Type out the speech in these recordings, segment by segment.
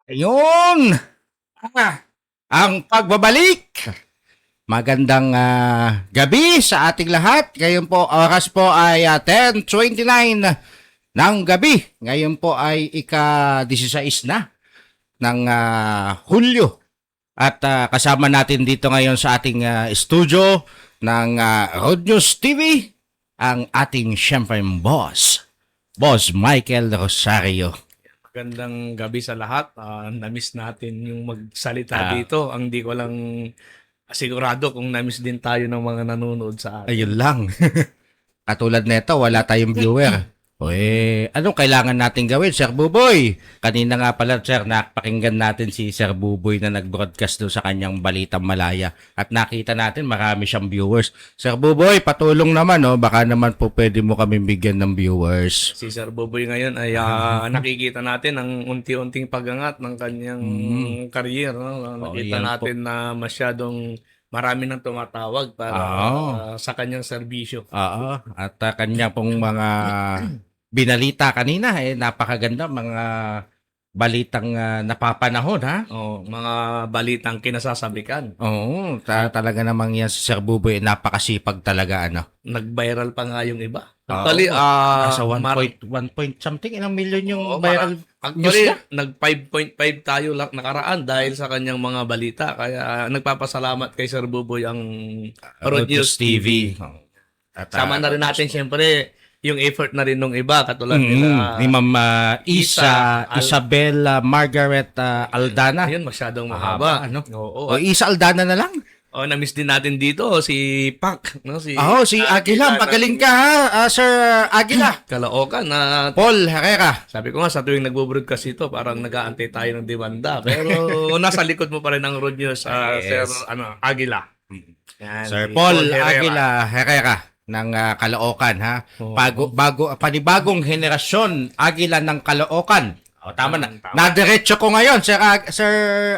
Ayun! Ang pagbabalik! Magandang gabi sa ating lahat. Ngayon po, oras po ay 10:29 ng gabi. Ngayon po ay ika-16 na ng Hulyo. At kasama natin dito ngayon sa ating studio ng Road News TV, ang ating siyempre Boss Michael Rosario. Magandang gabi sa lahat. Na-miss natin yung magsalita dito. Ang di ko lang sigurado kung na-miss din tayo ng mga nanonood sa atin. Ayun lang. Katulad nito, wala tayong viewer. O anong kailangan natin gawin, Sir Buboy? Kanina nga pala, Sir, napakinggan natin si Sir Buboy na nag-broadcast doon sa kanyang Balitang Malaya. At nakita natin marami siyang viewers. Sir Buboy, patulong naman, no? Baka naman po pwede mo kami bigyan ng viewers. Si Sir Boboy ngayon ay nakikita natin ang unti-unting pagangat ng kanyang career. No? Nakita yan natin na masyadong marami nang tumatawag para sa kanyang serbisyo. Oo. At kanya pong mga binalita kanina, napakaganda. Mga balitang napapanahon, ha? Mga balitang kinasasabikan. Oo. Talaga namang yan si Sir Buboy, napakasipag talaga, ano? Nag-viral pa nga yung iba. Actually, Actually, nasa 1 point something, ilang milyon yung Oo, viral actually, news na? nag 5.5 tayo lang nakaraan dahil sa kanyang mga balita. Kaya nagpapasalamat kay Sir Buboy ang Road News TV. At, Sama na rin natin siyempre yung effort na rin ng iba katulad nila ni Ma'am Isabella Margaret Aldana. Ayun, masyadong mahaba. Ano? Oo. O Isa Aldana na lang. Na-miss din natin dito si Pac, no? Si Si Aguila. Magaling ka, ha, Sir Aguila. Kalaokan na Paul Herrera. sabi ko nga sa tuwing nagbo-broadcast ito, parang nag-aantay tayo ng demanda. Pero nasa likod mo pa rin ang Road News, Yes. Sir Aguila. Yan, Sir si Paul Herrera. Aguila Herrera ng Caloocan, ha. Panibagong henerasyon Aguila ng Caloocan. Tama na. Nadiretso ko ngayon, Sir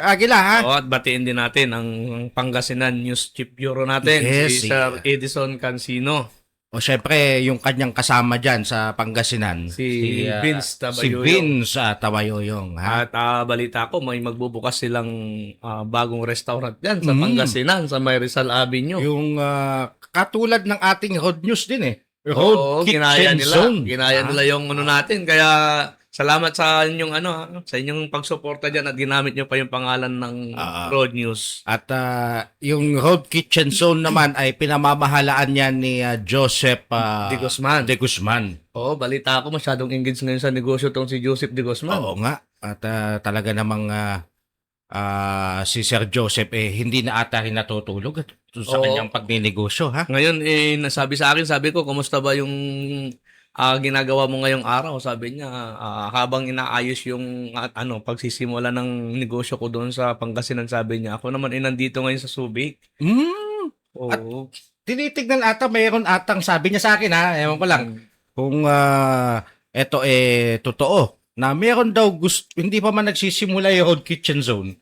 Aguila, ha. At batiin din natin ang Pangasinan News Chief Bureau natin, Yes, si Sir Edison Cancino. O syempre, yung kanyang kasama dyan sa Pangasinan. Si Vince Tabayoyong. Si Vince Tabayoyong, ha. At balita ko, may magbubukas silang bagong restaurant dyan sa Pangasinan, sa May Rizal Avenue. Yung katulad ng ating Road News din, Oo, Road Kitchen Zone. Ginaya nila yung natin. Kaya salamat sa inyong sa inyong pagsuporta diyan at ginamit niyo pa yung pangalan ng Road News. At yung Road Kitchen Zone naman ay pinamamahalaan niya ni Joseph De Guzman. Oo, balita ko masyadong engaged ngayon sa negosyo tong si Joseph De Guzman. Oo nga. At talaga namang si Sir Joseph hindi na ata rin natutulog sa kanyang pagninegosyo, ha? Ngayon nasabi sa akin, sabi ko, kumusta ba yung ginagawa mo ngayong araw? Sabi niya, habang inaayos yung pagsisimula ng negosyo ko doon sa Pangasinan, sabi niya, ako naman nandito ngayon sa Subic. At Oo. tinitignan ata, mayroon atang sabi niya sa akin, ha? Ewan ko lang. Kung ito totoo, na meron daw hindi pa man nagsisimula yung Road Kitchen Zone,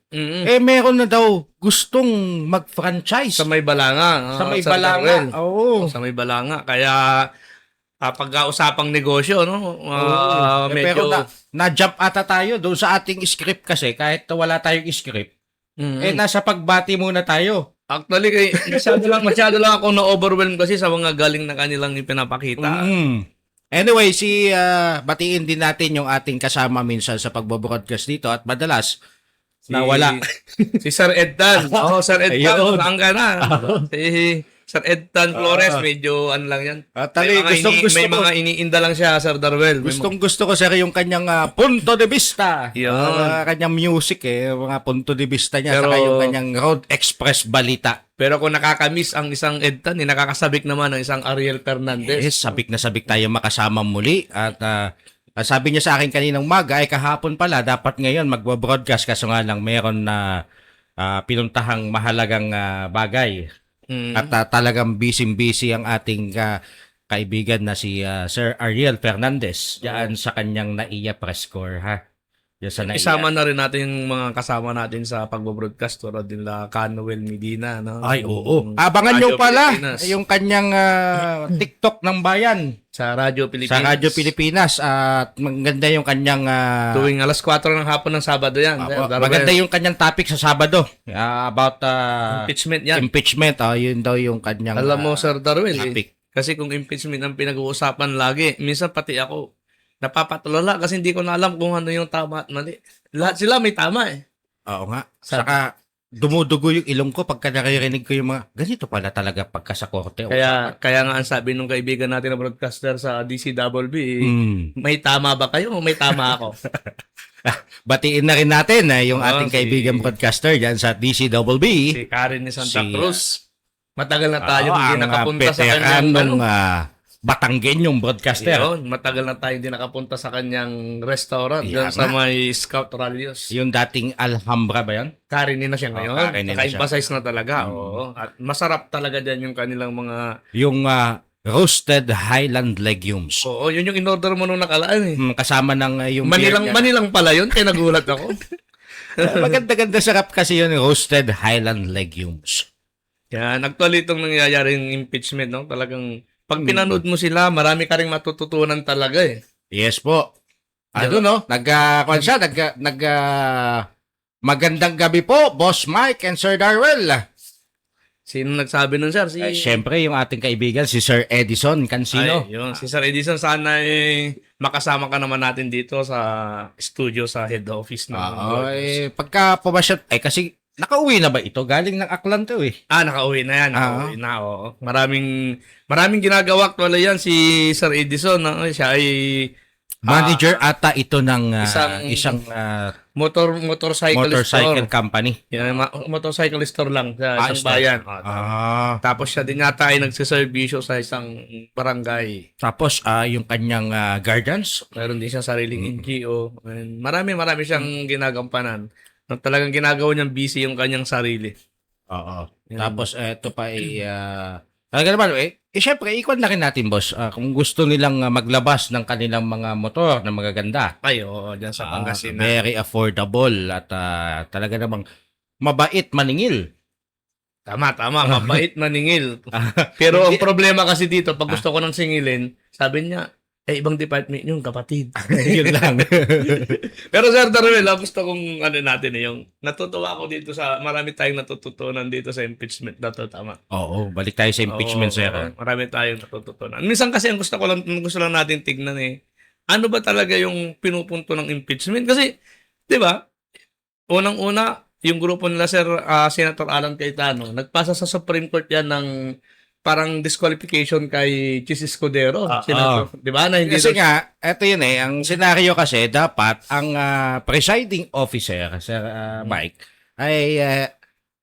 meron na daw gustong mag-franchise. Sa May Balanga. Sa May Santa Balanga. Ruel. Oo. Sa May Balanga. Kaya pag-usapang negosyo, no? Pero Medyo... na-jump ata tayo doon sa ating script kasi kahit wala tayong script. Nasa pagbati muna tayo. Actually, masyado lang ako na-overwhelm kasi sa mga galing na kanilang ipinapakita. Anyway, batiin din natin yung ating kasama minsan sa pagbo-broadcast dito at madalas nawala. Si Sir Edtan. Sir Edtan, Ayun. saan ka na? Si Sir Edtan Flores, medyo lang yan. May mga iniinda lang siya, Sir Darwell. Gusto ko, sir, yung kanyang punto de vista. Kanyang music, mga punto de vista niya, saka yung kanyang Road Express balita. Pero kung nakakamiss ang isang Edtan, nakakasabik naman ang isang Ariel Fernandez. Yes, sabik na sabik tayo makasama muli. At sabi niya sa akin kaninang umaga, kahapon pala, dapat ngayon magbo-broadcast kaso nga lang meron na pinuntahang mahalagang bagay. At talagang busy-busy ang ating kaibigan na si Sir Ariel Fernandez diyan sa kanyang NAIA press corps, ha. Yan sa naiya. Isama na rin natin yung mga kasama natin sa pagbo-broadcast tulad nila Canuel Medina, no? Ay, Yung oo. Abangan nyo Radyo pala Pilipinas. yung kanyang TikTok ng bayan Sa Radyo Pilipinas. sa Radyo Pilipinas. At maganda yung kanyang Tuwing alas 4 ng hapon ng Sabado yan. maganda yung kanyang topic sa Sabado about impeachment yan. impeachment. Yun daw yung kanyang Alam mo, Sir Darwin, topic. kasi kung impeachment ang pinag-uusapan lagi, minsan pati ako, napapatulala kasi hindi ko na alam kung ano yung tama at mali. Lahat sila may tama eh. Oo nga. Saka dumudugo yung ilong ko pagka naririnig ko yung mga ganito pala talaga pagka sa korte. Kaya nga ang sabi nung kaibigan natin na broadcaster sa DCWB, Mm. may tama ba kayo o may tama ako? Batiin na rin natin yung Oo, ating kaibigan broadcaster dyan sa DCWB. Si Karen ni Santa Si, Cruz. Matagal na tayo hindi ang nakapunta sa veteran kanyang ng Batanggenyong broadcaster. Yun, matagal na tayo hindi nakapunta sa kanyang restaurant Yan dyan sa nga. may Scout Rallios. Yung dating Alhambra ba yan? Karinin na siya ngayon. karinin na siya. Naka-emphasize na talaga. Oo. At masarap talaga dyan yung kanilang mga... Yung roasted Highland legumes. Oo, yun yung in-order mo nung nakalaan eh. Kasama ng yung beer niya. Manilang pala yun, kaya nagulat ako. Maganda-ganda sarap kasi yun, roasted Highland legumes. Yan, actually itong nangyayari yung impeachment, no? Talagang, pag pinanood mo sila, marami ka rin matututunan talaga eh. Yes po. Ano no? Magandang gabi po, Boss Mike and Sir Darwell. Sino nagsabi nun, sir? Siyempre, yung ating kaibigan, si Sir Edison Cancino. Ay, yun. Si Sir Edison, sana makasama ka naman natin dito sa studio sa head office ng Pagka pumasyat, kasi nakauwi na ba ito? Galing ng Aklan to eh. Nakauwi na yan. Nakauwi na, oo. Maraming ginagawa actually yan si Sir Edison. Siya ay Manager ata ito ng isang motorcycle motorcycle store. company. Yan, motorcycle store lang sa isang bayan. Tapos siya din yata ay nagsiservisyo sa isang barangay. Tapos yung kanyang guardians. Meron din siyang sariling NGO. And marami siyang ginagampanan. Talagang ginagawa niyang busy yung kanyang sarili. Oo. Tapos ito pa ay talaga naman syempre ikwan na rin natin boss kung gusto nilang maglabas ng kanilang mga motor na magaganda. Ay, oo, dyan sa Pangasinan. Very affordable at talaga namang mabait maningil. Tama, mabait maningil. Pero ang problema kasi dito, pag gusto ko nang singilin, sabi niya, ibang department yung kapatid. Yun lang. Pero Sir Darwell, gusto kong natin yung natutuwa ako dito marami tayong natututunan dito sa impeachment na to, tama. Oo, balik tayo sa impeachment, sir. Marami tayong natututunan. Minsan kasi ang gusto lang natin tignan ano ba talaga yung pinupunto ng impeachment? Kasi, di ba, unang-una, yung grupo nila Senator Alan Cayetano, nagpasa sa Supreme Court yan ng parang disqualification kay Chis Escudero. Di ba? Na hindi kasi nga, eto yun ang senaryo kasi, dapat ang presiding officer, Sir Mike, ay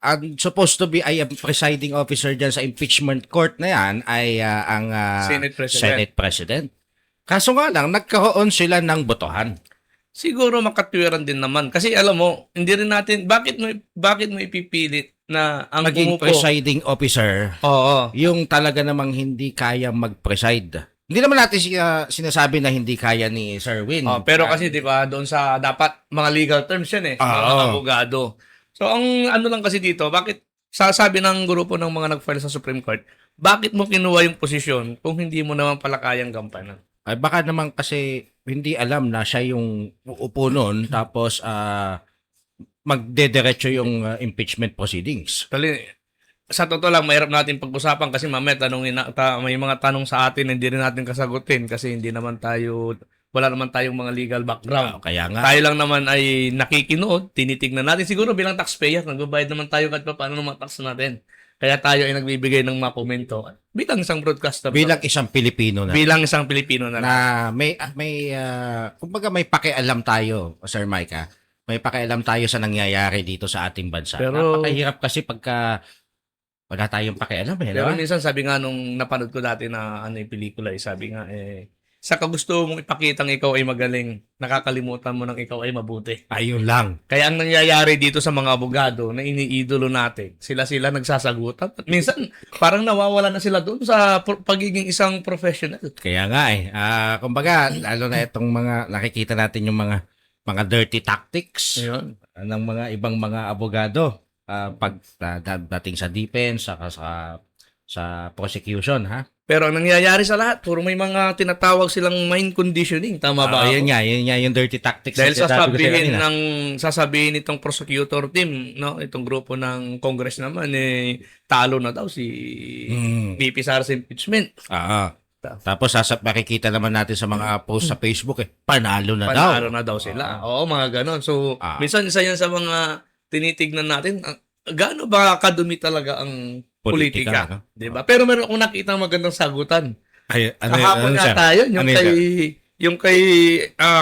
ang supposed to be ay ang presiding officer dyan sa impeachment court na yan ay ang Senate President. Kaso nga lang, nagkaroon sila ng botohan. Siguro makatwiran din naman. Kasi alam mo, hindi rin natin, bakit mo ipipilit na ang maging umupo, presiding officer, yung talaga namang hindi kaya mag-preside. Hindi naman natin sinasabi na hindi kaya ni Sir Win. Pero kasi 'di ba, doon sa dapat mga legal terms 'yan mga abogado. So ang ano lang kasi dito, bakit sasabi ng grupo ng mga nag-file sa Supreme Court, bakit mo kinuha yung posisyon kung hindi mo naman pala kayang gampanan? Ay baka naman kasi hindi alam na siya yung uupo noon tapos magdediretso yung impeachment proceedings. Sa totoo lang, mahirap natin pag-usapan kasi mamaya may mga tanong sa atin hindi rin natin kasagutin kasi wala naman tayong mga legal background. Kaya nga. Tayo lang naman ay nakikinood, tinitignan natin. Siguro bilang taxpayer, nagbabayad naman tayo kahit pa paano ng mga tax natin. Kaya tayo ay nagbibigay ng mga komento. Bilang isang broadcaster. Bilang isang Pilipino na. Bilang isang Pilipino na. Kumbaga may pakialam tayo, Sir Mike, may pakialam tayo sa nangyayari dito sa ating bansa. Pero napakahirap kasi pagka wala tayong pakialam Pero minsan sabi nga nung napanood ko dati na yung pelikula, sabi nga sa kagusto mong ipakitang ikaw ay magaling, nakakalimutan mo nang ikaw ay mabuti. Ayun lang. Kaya ang nangyayari dito sa mga abogado na iniidolo natin, sila nagsasagutan. At minsan parang nawawala na sila doon sa pagiging isang professional. Kaya nga kumbaga lalo na itong mga nakikita natin yung mga mga dirty tactics Ayun. ng mga ibang mga abogado pag dating sa defense saka sa prosecution, ha? Pero ang nangyayari sa lahat, puro may mga tinatawag silang mind conditioning. Tama ba ako? Yun nga yung dirty tactics. Dahil na sinasabi ko sa'yo kanina. sasabihin nitong prosecutor team, no, itong grupo ng Congress naman, talo na daw si VP Sara sa impeachment. Tapos makikita naman natin sa mga post sa Facebook panalo na daw. Panalo na daw sila. Oo, mga ganon. So, minsan isa yan sa mga tinitignan natin, gaano ba kadumi talaga ang politika, no? 'Di ba? Pero meron akong nakita magandang sagutan. Ano, Kahapon yata yun, yung kay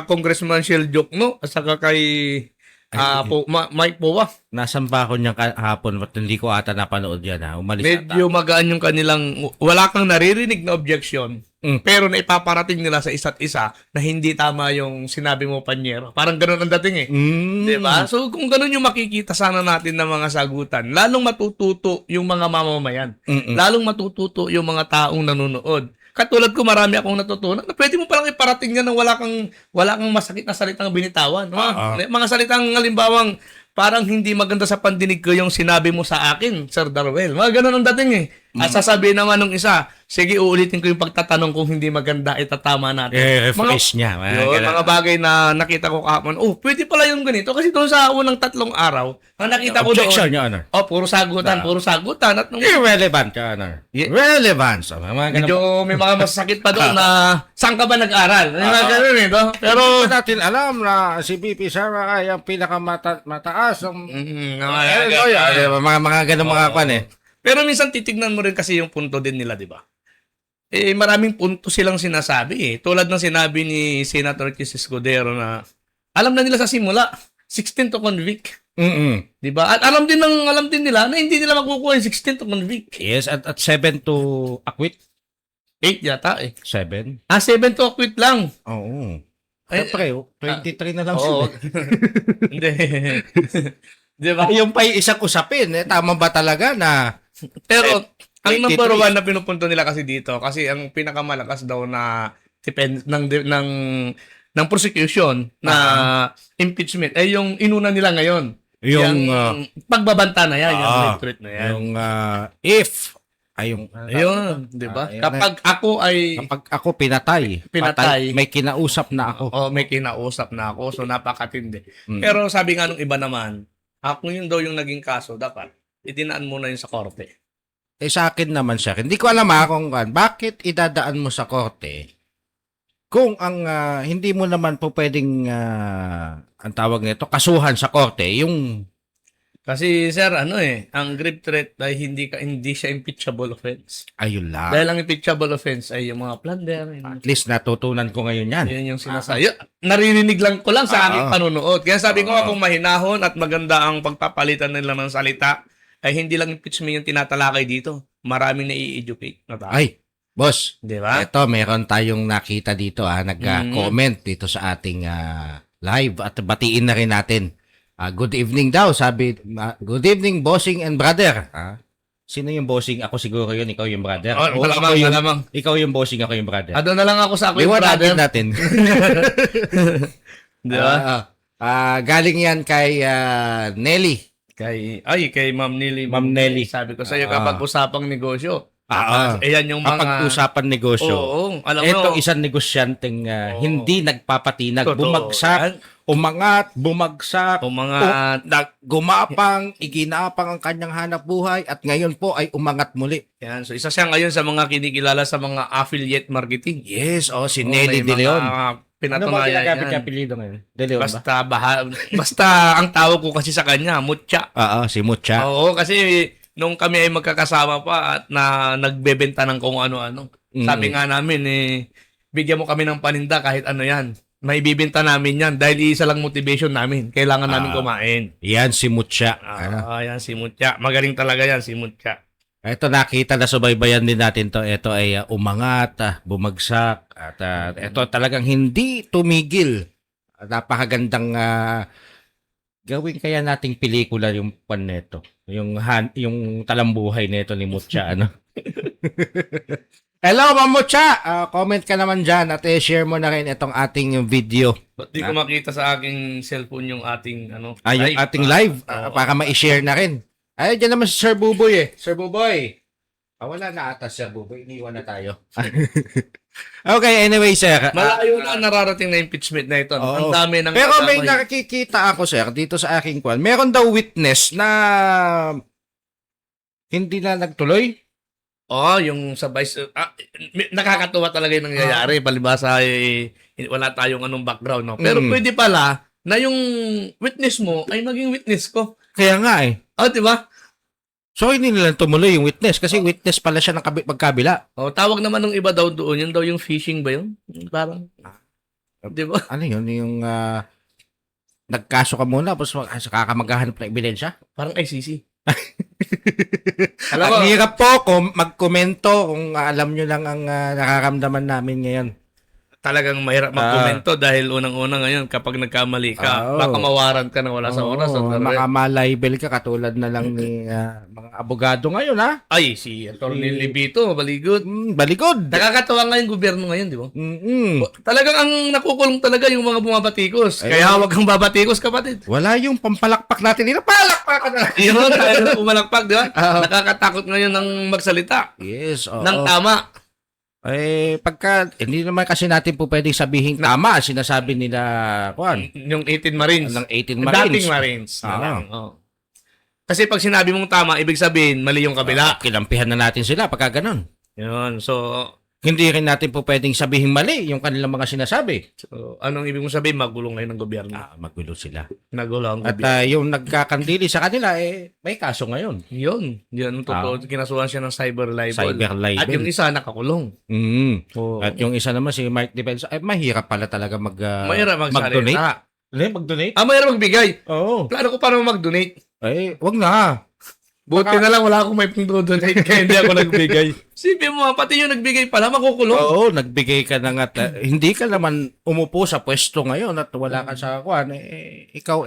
Congressman Shell Jokno at saka kay Mike Powa. Nasaan ba ako niyang kahapon? Ba't hindi ko ata napanood yan, ha? Umalis Medyo magaan yung kanilang, wala kang naririnig na objection, pero naipaparating nila sa isa't isa na hindi tama yung sinabi mo, Panyero. Parang ganun ang dating Diba? So kung ganun yung makikita sana natin ng mga sagutan, lalong matututo yung mga mamamayan. Lalong matututo yung mga taong nanonood. Katulad ko, marami akong natutunan na pwede mo palang iparating yan ng wala kang masakit na salitang binitawan. Mga salitang halimbawang parang hindi maganda sa pandinig ko yung sinabi mo sa akin, Sir Darwel. Mga ganun ang dating At sasabihin naman ng isa, sige, uulitin ko yung pagtatanong kung hindi maganda, itatama natin. Refresh niya. Mga bagay na nakita ko kahapon, pwede pala yung ganito. Kasi doon sa unang 3 araw, ang nakita ko Objection, doon, Your Honor. puro sagutan. At nung, Irrelevant, Your Honor. Relevance. medyo may mga masakit pa doon na saan ka ba nag-aral? Mga ganun Pero, hindi natin alam na si VP Sara ay ang pinakamataas ng mga ganun mga kwan Pero minsan titignan mo rin kasi yung punto din nila, di ba? Maraming punto silang sinasabi Tulad ng sinabi ni Senator Chis Escudero na alam na nila sa simula, 16 to convict. Di ba? At alam din nila na hindi nila makukuha yung 16 to convict. Yes, at 7 to acquit. 8 yata 7? 7 to acquit lang. Oo. Siyempre, 23 na lang sila. Hindi. Di ba? Yung pa yung isang usapin, tama ba talaga na Pero, ang number 1 na pinupunto nila kasi dito, kasi ang pinakamalakas daw na ng prosecution na impeachment ay yung inuna nila ngayon. Yung pagbabanta na yan, yung retreat na yan. Yung if ayun, di ba? Kapag ako pinatay, may kinausap na ako. May kinausap na ako. So, napakatindi. Pero sabi nga nung iba naman, kung yun daw yung naging kaso, dapat idinaan mo na yun sa korte. Sa akin naman siya. Hindi ko alam kung bakit idadaan mo sa korte kung ang hindi mo naman po pwedeng ang tawag nito, kasuhan sa korte, yung kasi sir, ang grave threat ay hindi siya impeachable offense. Ayun lang. Dahil ang impeachable offense ay yung mga plunder. At least natutunan ko ngayon yan. Yun yung sinasabi. Naririnig lang ko lang sa aking panunood. Kaya sabi ko kung mahinahon at maganda ang pagpapalitan nila ng salita, ay hindi lang impeachment yung tinatalakay dito. Maraming na-i-educate na tao. Ay, boss. Di ba? Ito, meron tayong nakita dito. Nag-comment dito sa ating live at batiin na rin natin. Good evening daw, sabi. Good evening, bossing and brother. Sino yung bossing? Ako siguro yun, ikaw yung brother. Malamang. Ikaw yung bossing, ako yung brother. Doon na lang ako sa ako yung brother. natin. Di ba? Galing yan kay Nelly. Kay Ma'am Nelly. Ma'am Nelly. Sabi ko sa'yo, kapag usapang negosyo, ayan yung mga kapag usapan negosyo. Alam mo. Ito isang negosyanteng hindi nagpapatinag, Totoo. bumagsak, umangat, bumagsak, gumapang, iginapang ang kanyang hanap buhay at ngayon po ay umangat muli. Yan, so isa siya ngayon sa mga kinikilala sa mga affiliate marketing. Yes, si Nelly De Leon. Ano ba ginagamit niya apelido ngayon? De Leon ba? Basta ang tawag ko kasi sa kanya, Mutya. Si Mutya. Oo, kasi nung kami ay magkakasama pa at nagbebenta ng kung ano-ano. Sabi nga namin, bigyan mo kami ng paninda kahit ano yan. May bibenta namin yan dahil isa lang motivation namin. Kailangan namin kumain. Yan si Mutya. Yan si Mutya. Magaling talaga yan si Mutya. Ito nakita na subaybayan din natin to. Ito ay umangat, bumagsak at ito talagang hindi tumigil. Napakagandang gawin kaya nating pelikula yung pan neto. Yung talambuhay nito ni Mutya Hello, Ma'am Mutya. Comment ka naman dyan at share mo na rin itong ating video Ba't di ko makita sa aking cellphone yung ating Yung ating live, para ma-share na rin. Ay, dyan naman si Sir Buboy eh. Sir Buboy. Wala na ata Sir Buboy. Iniwan na tayo. Okay, anyway, sir. Malayo na nararating na impeachment na ito. Oo. Ang dami ng Pero may nakikita ako, sir, dito sa aking kwan. Meron daw witness na hindi na nagtuloy. yung sa vice nakakatuwa talaga yung nangyayari. Palibasa wala tayong background, no. Pero pwede pala na yung witness mo ay maging witness ko. Kaya nga eh. Di ba? So, hindi nila tumuloy yung witness kasi witness pala siya ng magkabila. Tawag naman ng iba daw doon, yun daw yung phishing ba yun? Parang, di ba? Ano yun? Yung nagkaso ka muna tapos saka ka maghahanap ng ebidensya? Parang ICC. Ang hirap po magkomento kung alam nyo lang ang nakaramdaman namin ngayon. Talagang mahirap magkomento dahil unang-una ngayon kapag nagkamali ka, baka mawaran ka na wala sa oras. Makamalibel ka katulad na lang ni mga abogado ngayon, ha? Ay, si Atty. Libito, baligod. Balikod. Nakakatawa nga yung gobyerno ngayon, di ba? Talagang ang nakukulong talaga yung mga bumabatikos. Kaya huwag kang babatikos, kapatid. Wala yung pampalakpak natin. Palakpak ka na. Yun, tayo pumalakpak, di ba? Nakakatakot ngayon ng magsalita. Yes, oo. Ng tama. Hindi naman kasi natin po pwedeng sabihin tama, sinasabi nila, Yung 18 Marines. ng 18 Marines. Dating Marines. Kasi pag sinabi mong tama, ibig sabihin, mali yung kabila. Kinampihan na natin sila pagka ganun. Yun. So, Hindi rin natin po pwedeng sabihin mali yung kanilang mga sinasabi. Anong ibig mong sabihin? Magulo ngayon ng gobyerno. Magulo sila. Nagulo ang At gobyerno. yung nagkakandili sa kanila, may kaso ngayon. Yun ang totoo. Kinasuhan siya ng cyber libel. Cyber libel. At yung isa nakakulong. At yung isa naman si Mark Defense, mahirap pala talaga mahirap mag-donate. Mag-donate? Mahirap magbigay. Oo. Plano ko paano mag-donate. Wag na. Buti na lang wala akong may pang-donate kaya hindi ako nagbigay. Sipi mo, pati yung nagbigay pala, makukulong. Oo, nagbigay ka na nga. Hindi ka naman umupo sa pwesto ngayon at wala ka sa kuwan. Ikaw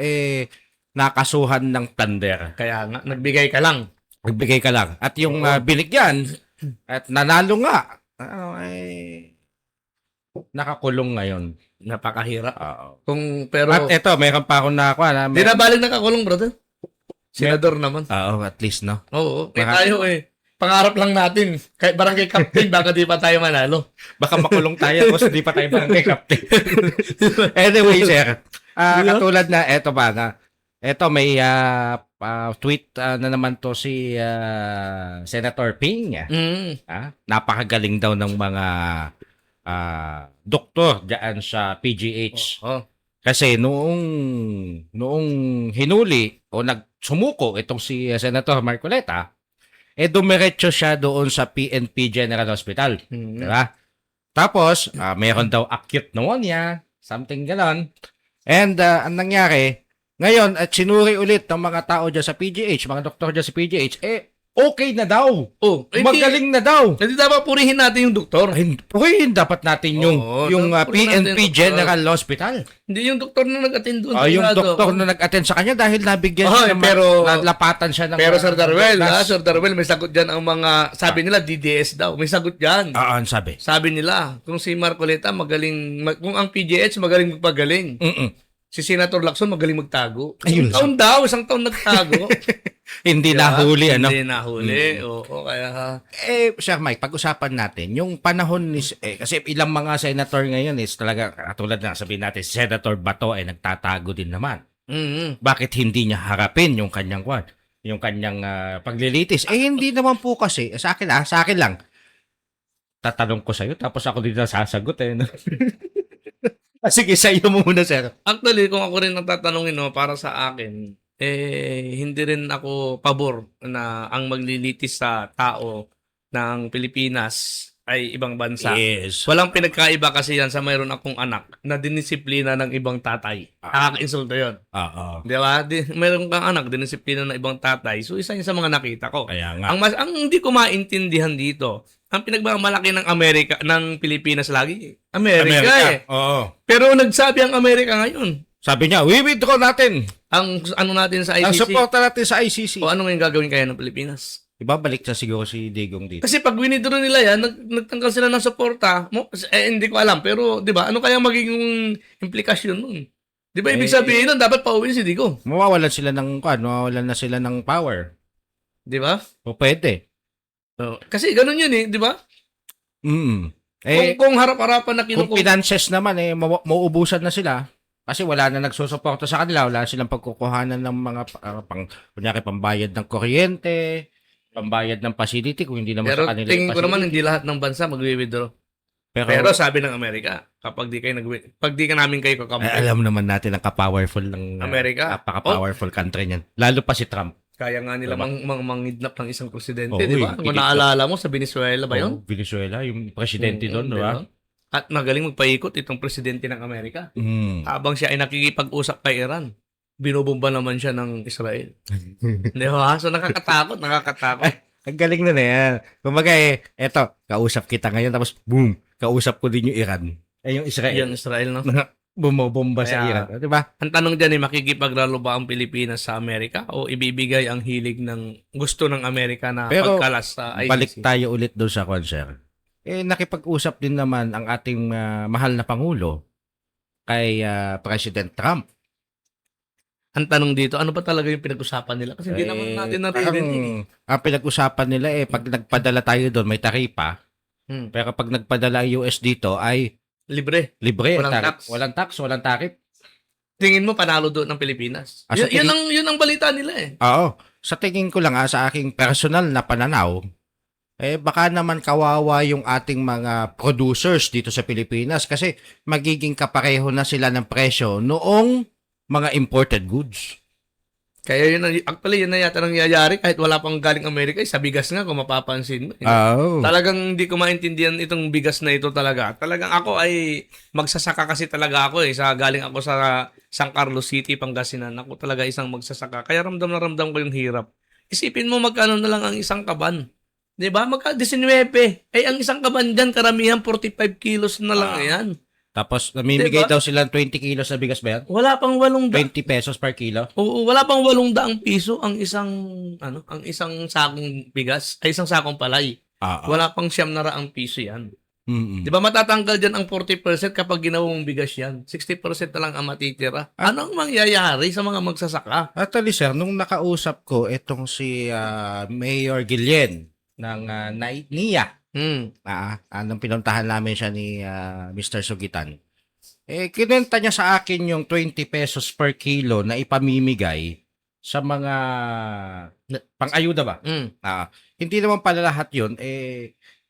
nakasuhan ng plunder. Kaya nga, nagbigay ka lang. Nagbigay ka lang. At yung binigyan at nanalo nga, nakakulong ngayon. Napakahirap. Pero at eto, mayroon pa akong nakuha. Di na balik nakakulong, brother. Senador naman. At least, no? Oo. Tayo pangarap lang natin. Kahit barangay captain, baka di pa tayo manalo. Baka makulong tayo kasi di pa tayo barangay captain. Anyway, sir. Katulad na, eto ba na, eto may tweet na naman to si Senator Ping. Napakagaling daw ng mga doktor diyan sa PGH. Kasi noong hinuli o nagsumuko itong si Senator Marcoleta, dumiretso siya doon sa PNP General Hospital. Diba? Tapos, meron daw acute pneumonia, something ganon. And ang nangyari, ngayon, at sinuri ulit ng mga tao dyan sa PGH, mga doktor dyan sa PGH, okay na daw. Magaling na daw. Hindi dapat purihin natin yung doktor. Purihin dapat natin yung PNP General Hospital. Hindi yung doktor na nag-attend doon. Yung doktor na nag-attend sa kanya dahil nabigyan siya nalapatan siya ng... Pero Sir Darwel, may sagot dyan ang mga, sabi nila DDS daw. May sagot dyan. Ang sabi? Sabi nila, kung si Marcoleta magaling, kung ang PGH magaling magpagaling. Si Senator Lacson magaling magtago. Isang taon nagtago. Hindi nahuli, ano? Hindi nahuli. Oo, kaya... Sir Mike, pag-usapan natin, yung panahon ni... kasi ilang mga senator ngayon is talaga, katulad na sabihin natin, Senator Bato ay nagtatago din naman. Bakit hindi niya harapin yung kanyang paglilitis? Hindi naman po kasi, sa akin lang, tatanong ko sa'yo, tapos ako din nasasagot no? Sige, sa iyo muna, sir. Actually, kung ako rin natatanungin, para sa akin, hindi rin ako pabor na ang maglilitis sa tao ng Pilipinas ay ibang bansa. Yes. Walang pinagkaiba kasi yan sa mayroon akong anak na dinisiplina ng ibang tatay. Nakaka-insulto yun. Di ba? Mayroon kang anak, dinisiplina ng ibang tatay. So, isa yun sa mga nakita ko. Kaya nga. Ang hindi ko maintindihan dito, ang pinagmamalaki ng Amerika, ng Pilipinas lagi, Amerika. Oo. Pero nagsabi ang Amerika ngayon. Sabi niya, we withdraw natin. Ang natin sa ICC. Ang suporta natin sa ICC. O ano ngayon gagawin kaya ng Pilipinas? Ibabalik na siguro si Digong dito. Kasi pag winidro nila yan, nagtanggal sila ng suporta, hindi ko alam, pero 'di ba? Ano kaya magiging implikasyon nun? 'Di ba ibig sabihin nun dapat pauwi si Digong, Mawawalan na sila ng power. 'di ba? O pwede. Kasi ganun 'yun di ba? Mm. Eh, Kung harap-harapan na kung finances naman, mauubusan na sila. Kasi wala na nagsusuporta sa kanila. Wala silang pagkukuhanan ng mga, kunyari, pambayad ng kuryente, pambayad ng facility, kung hindi naman Pero sa kanila tingin ko naman facility. hindi lahat ng bansa magwi-withdraw. Pero, Pero sabi ng Amerika, kapag di ka namin kayo kakampi, alam naman natin ang ka-powerful ng Amerika. napaka-powerful country niyan. Lalo pa si Trump. kaya nga nila mangidnap ng isang presidente, Oo, di ba? eh, Kung naalala mo sa Venezuela ba yun? Venezuela, yung presidente doon, di ba? At magaling magpaikot itong presidente ng Amerika. Mm. Habang siya ay nakikipag-usap kay Iran, binubomba naman siya ng Israel. Di ba? So nakakatakot. Ang galing na yan. Kumbaga eto, kausap kita ngayon, tapos boom, kausap ko din yung Iran. Yung Israel. Yan, Israel, no? Bumobomba sa Kaya- Iran. Di ba? Ang tanong dyan ay makikipaglaro ba ang Pilipinas sa Amerika o ibibigay ang hilig ng gusto ng Amerika na Pero, pagkalas sa ICC? Balik tayo ulit doon sa concert. Nakipag-usap din naman ang ating mahal na Pangulo kay President Trump. Ang tanong dito, ano ba talaga yung pinag-usapan nila? Kasi hindi naman natin naririnig. Ang pinag-usapan nila pag nagpadala tayo doon, may taripa. Hmm. Pero pag nagpadala ang US dito ay Libre. libre. Walang tax. Walang tarif. Tingin mo panalo doon ng Pilipinas? Sa Yun ang balita nila eh. Oo. Sa tingin ko lang sa aking personal na pananaw, baka naman kawawa yung ating mga producers dito sa Pilipinas kasi magiging kapareho na sila ng presyo noong mga imported goods. Kaya actually yun na yata nangyayari kahit wala pang galing Amerika, sa bigas nga kung mapapansin mo. Oh. Talagang hindi ko maintindihan itong bigas na ito talaga. Talagang ako ay magsasaka kasi talaga ako galing ako sa San Carlos City, Pangasinan. Ako talaga isang magsasaka. Kaya ramdam na ramdam ko yung hirap. Isipin mo magkano na lang ang isang kaban. 'Di ba? 19. Ang isang kaban diyan karamihan 45 kilos na lang yan. Tapos namimigay Diba? daw sila ng 20 kilos na bigas ba yan? Wala pang 800. 20 pesos per kilo? Oo, wala pang 800 piso ang isang sakong bigas, ay isang sakong palay. Wala pang 900 piso 'yan. Mm-mm. 'Di ba matatanggal diyan ang 40% kapag ginawang bigas 'yan. 60% na lang ang matitira. Ano ang mangyayari sa mga magsasaka? Actually, sir, nung nakausap ko itong si Mayor Guillen ng NIA, nung pinuntahan namin siya ni Mr. Sugitan, kinenta niya sa akin yung 20 pesos per kilo na ipamimigay sa mga pang-ayuda ba? Hindi naman pala lahat yun,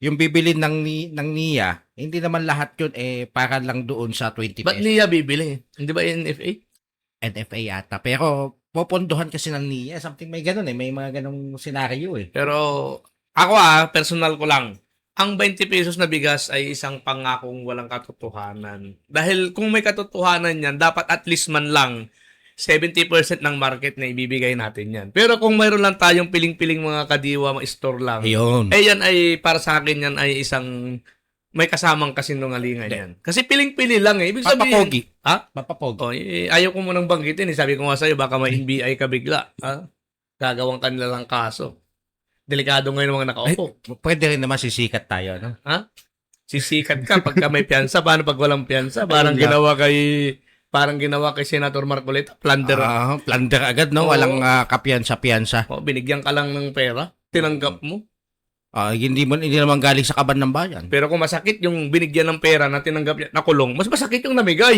yung bibili ng NIA, hindi naman lahat yun para lang doon sa 20 Ba't pesos. niya bibili? Hindi ba NFA? NFA yata. Pero popondohan kasi ng NIA. Something may ganun may mga ganung senaryo Pero ako personal ko lang. Ang 20 pesos na bigas ay isang pangakong walang katotohanan. Dahil kung may katotohanan yan, dapat at least man lang 70% ng market na ibibigay natin yan. Pero kung mayroon lang tayong piling-piling mga kadiwa, mga store lang, Ayun. yan ay, para sa akin yan ay isang, may kasamang kasinungalingan yan. Kasi piling-pili lang Ibig sabihin, Papapogi. Ha? Papapogi. Ayaw ko munang banggitin Sabi ko nga sa'yo, baka may NBI ka bigla. Gagawang kanila lang kaso. Delikado ngayon ang mga nakaupo. Pwede rin naman sisikat tayo, no? Sisikat ka pagka may piyansa. Paano pag walang piyansa? Parang ginawa kay Senator Marcoleta. Plunder. Plunder agad, no? Oo. Walang kapiyansa-piyansa. Binigyan ka lang ng pera. Tinanggap mo. Hindi naman galing sa kaban ng bayan. Pero kung masakit yung binigyan ng pera na tinanggap niya, nakulong, mas masakit yung namigay.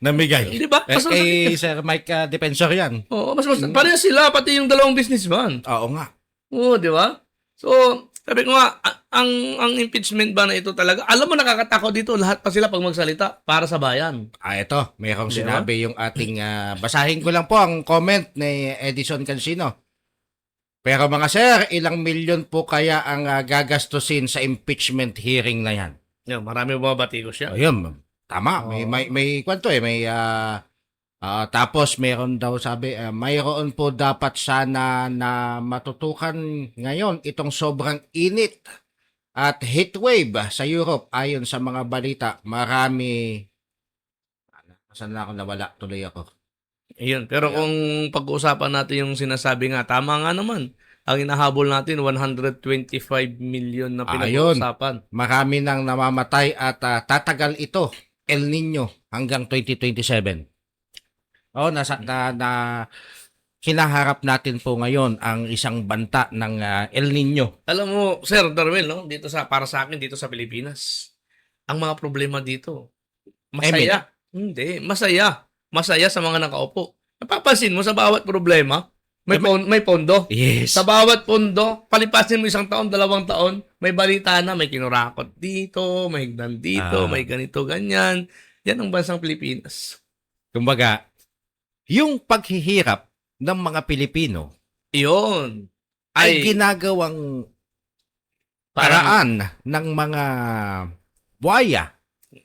Namigay. Di ba? Mas masakit. Kay Sir Mike Defensor yan. Oo, mas pareha sila, pati yung dalawang businessman. Oo nga. Oo, di ba? So, sabi ko nga, ang impeachment ba na ito talaga, alam mo nakakatakot dito, lahat pa sila pag magsalita para sa bayan. Ito, mayroong Di ba? sinabi yung ating, basahin ko lang po ang comment ni Edison Cancino. Pero mga sir, ilang milyon po kaya ang gagastusin sa impeachment hearing na yan? Marami bumabati ko siya. Ayun, tama. Oo. May kwento tapos meron daw sabi, mayroon po dapat sana na matutukan ngayon itong sobrang init at heatwave sa Europe. Ayon sa mga balita, marami. Saan na ako nawala? Tuloy ako. Ayun. Pero kung pag-uusapan natin yung sinasabi nga, tama nga naman. ang hinahabol natin 125 million na pinag-uusapan. Marami nang namamatay at tatagal ito, El Nino, hanggang 2027. Hinaharap natin po ngayon ang isang banta ng El Nino. Alam mo, Sir Darwin, no, para sa akin dito sa Pilipinas, ang mga problema dito, masaya. Hindi, masaya. Masaya sa mga nakaupo. Napapansin mo sa bawat problema, may pondo. Yes. Sa bawat pondo, palipasin mo 1 taon, 2 taon, may balita na, may kinurakot dito, may higdan dito, may ganito, ganyan. Yan ang bansang Pilipinas. Kumbaga, yung paghihirap ng mga Pilipino Iyon. ay ginagawang paraan ng mga buhaya.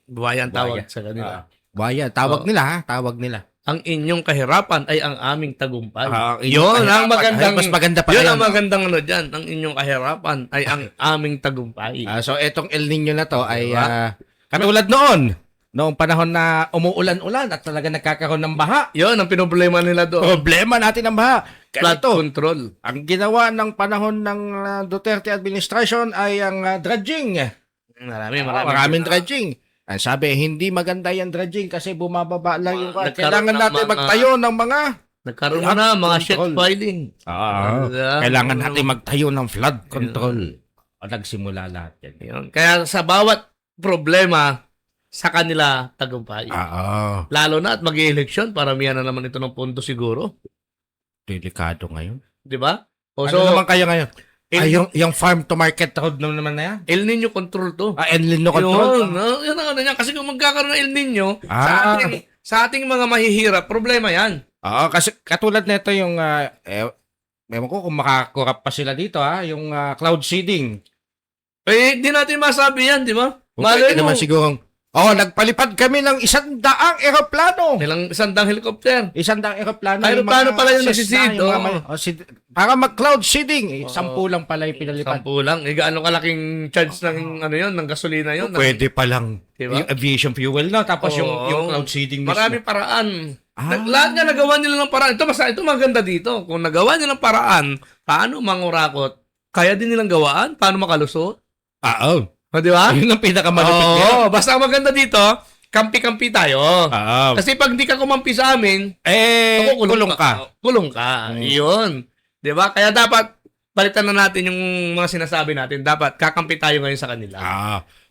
Buhayan tawag Buhaya. sa kanila. Buhaya, tawag nila ha, tawag nila. Ang inyong kahirapan ay ang aming tagumpay. Yun, ang magandang, mas maganda pa yun yun. ang magandang ano dyan. Ang inyong kahirapan ay ang aming tagumpay. So, etong El Nino na to ay katulad noong panahon na umuulan-ulan at talaga nagkakaroon ng baha. Yun ang pinoblema nila doon. Problema natin ang baha. Flood Ganito, control. ang ginawa ng panahon ng Duterte administration ay ang dredging. Maraming dredging. Ang sabi, hindi maganda yung dredging kasi bumababa lang yung kailangan natin magtayo ng mga nagkaroon na mga shit filing. Kailangan natin magtayo ng flood control. O nagsimula lahat yan. Yun. Kaya sa bawat problema, sa kanila tagumpay. Lalo na at mag-eleksyon, paramihan na naman ito ng pondo siguro. Delikado ngayon. Di ba? Ano naman kaya ngayon? Yung farm to market road naman na yan? El Nino control to. El Nino control? Yun ang ano niya. Kasi kung magkakaroon ng El Nino, sa ating mga mahihirap, problema yan. Kasi katulad nito yung, ewan ko kung makakurap pa sila dito yung cloud seeding. Hindi natin masabi yan, di ba? Malay naman sigurong, nagpalipad kami ng 100 eroplano. Ilang 100 helicopter. 100 eroplano. Aeroplano pala yung nagsisid. Para mag-cloud seeding. 10 lang pala yung pinalipad. 10 lang. Gaano kalaking charge ng ng gasolina yun? Pwede pa lang. Diba? Yung aviation fuel na. Tapos yung cloud seeding mismo. Maraming paraan. Lahat nga nagawa nila ng paraan. Ito maganda dito. Kung nagawa nila ng paraan, paano mangurakot? Kaya din nilang gawaan? Paano makalusot? Di ba? Yun ang pinakamalupit. Basta ang maganda dito, kampi-kampi tayo. Kasi pag di ka kumampi sa amin, kulong ka. Kulong ka. Yun. Di ba? Kaya dapat, balitan na natin yung mga sinasabi natin. Dapat, kakampi tayo ngayon sa kanila.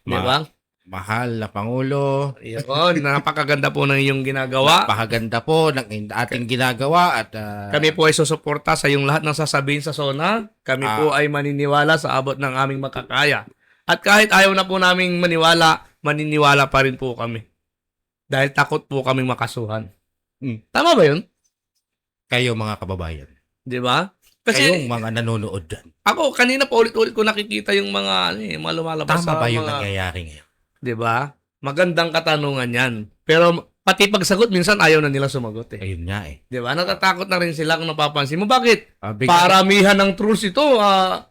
Di ba? Mahal na Pangulo. Yun, napakaganda po ng iyong ginagawa. Napakaganda po ng ating ginagawa. At kami po ay susuporta sa iyong lahat ng sasabihin sa SONA. Kami po ay maniniwala sa abot ng aming makakaya. At kahit ayaw na po naming maniniwala pa rin po kami. Dahil takot po kaming makasuhan. Tama ba yun? Kayo mga kababayan. Di ba? Kasi kayong mga nanonood dyan. Ako, kanina pa ulit-ulit ko nakikita yung mga lumalabas sa mga... Tama ba yung nangyayari ngayon? Di ba? Magandang katanungan yan. Pero pati pagsagot, minsan ayaw na nila sumagot eh. Ayun nga eh. Di ba? Natatakot na rin sila kung napapansin mo. Bakit? Paramihan ng trolls ito.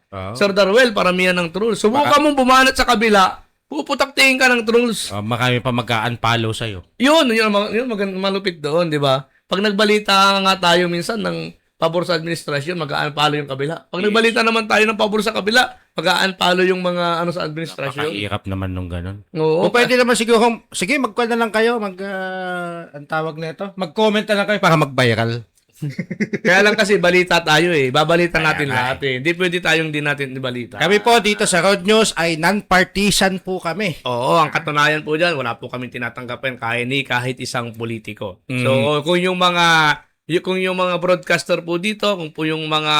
Sir Darwel, paramihan ng trolls. Subukan mong bumanat sa kabila, puputaktingin ka ng trolls. Marami pa mag-unfollow sa'yo. Yun malupit doon, di ba? Pag nagbalita nga tayo minsan ng pabor sa administrasyon, mag-unfollow yung kabila. Pag nagbalita naman tayo ng pabor sa kabila, mag-unfollow yung mga sa administrasyon. Napakahirap naman nung ganun. Oo. O pwede naman siguro, sige, mag-call na lang kayo, ang tawag nito, mag-comment na lang kayo para mag-viral. Kaya lang kasi balita tayo eh. Babalitan natin lahat eh. Hindi pwede tayong di natin ibalita. Kami po dito sa Road News ay non-partisan po kami. Oo, ang katunayan po dyan, wala po kami tinatanggapin kahit isang politiko. So, kung yung mga broadcaster po dito, kung po yung mga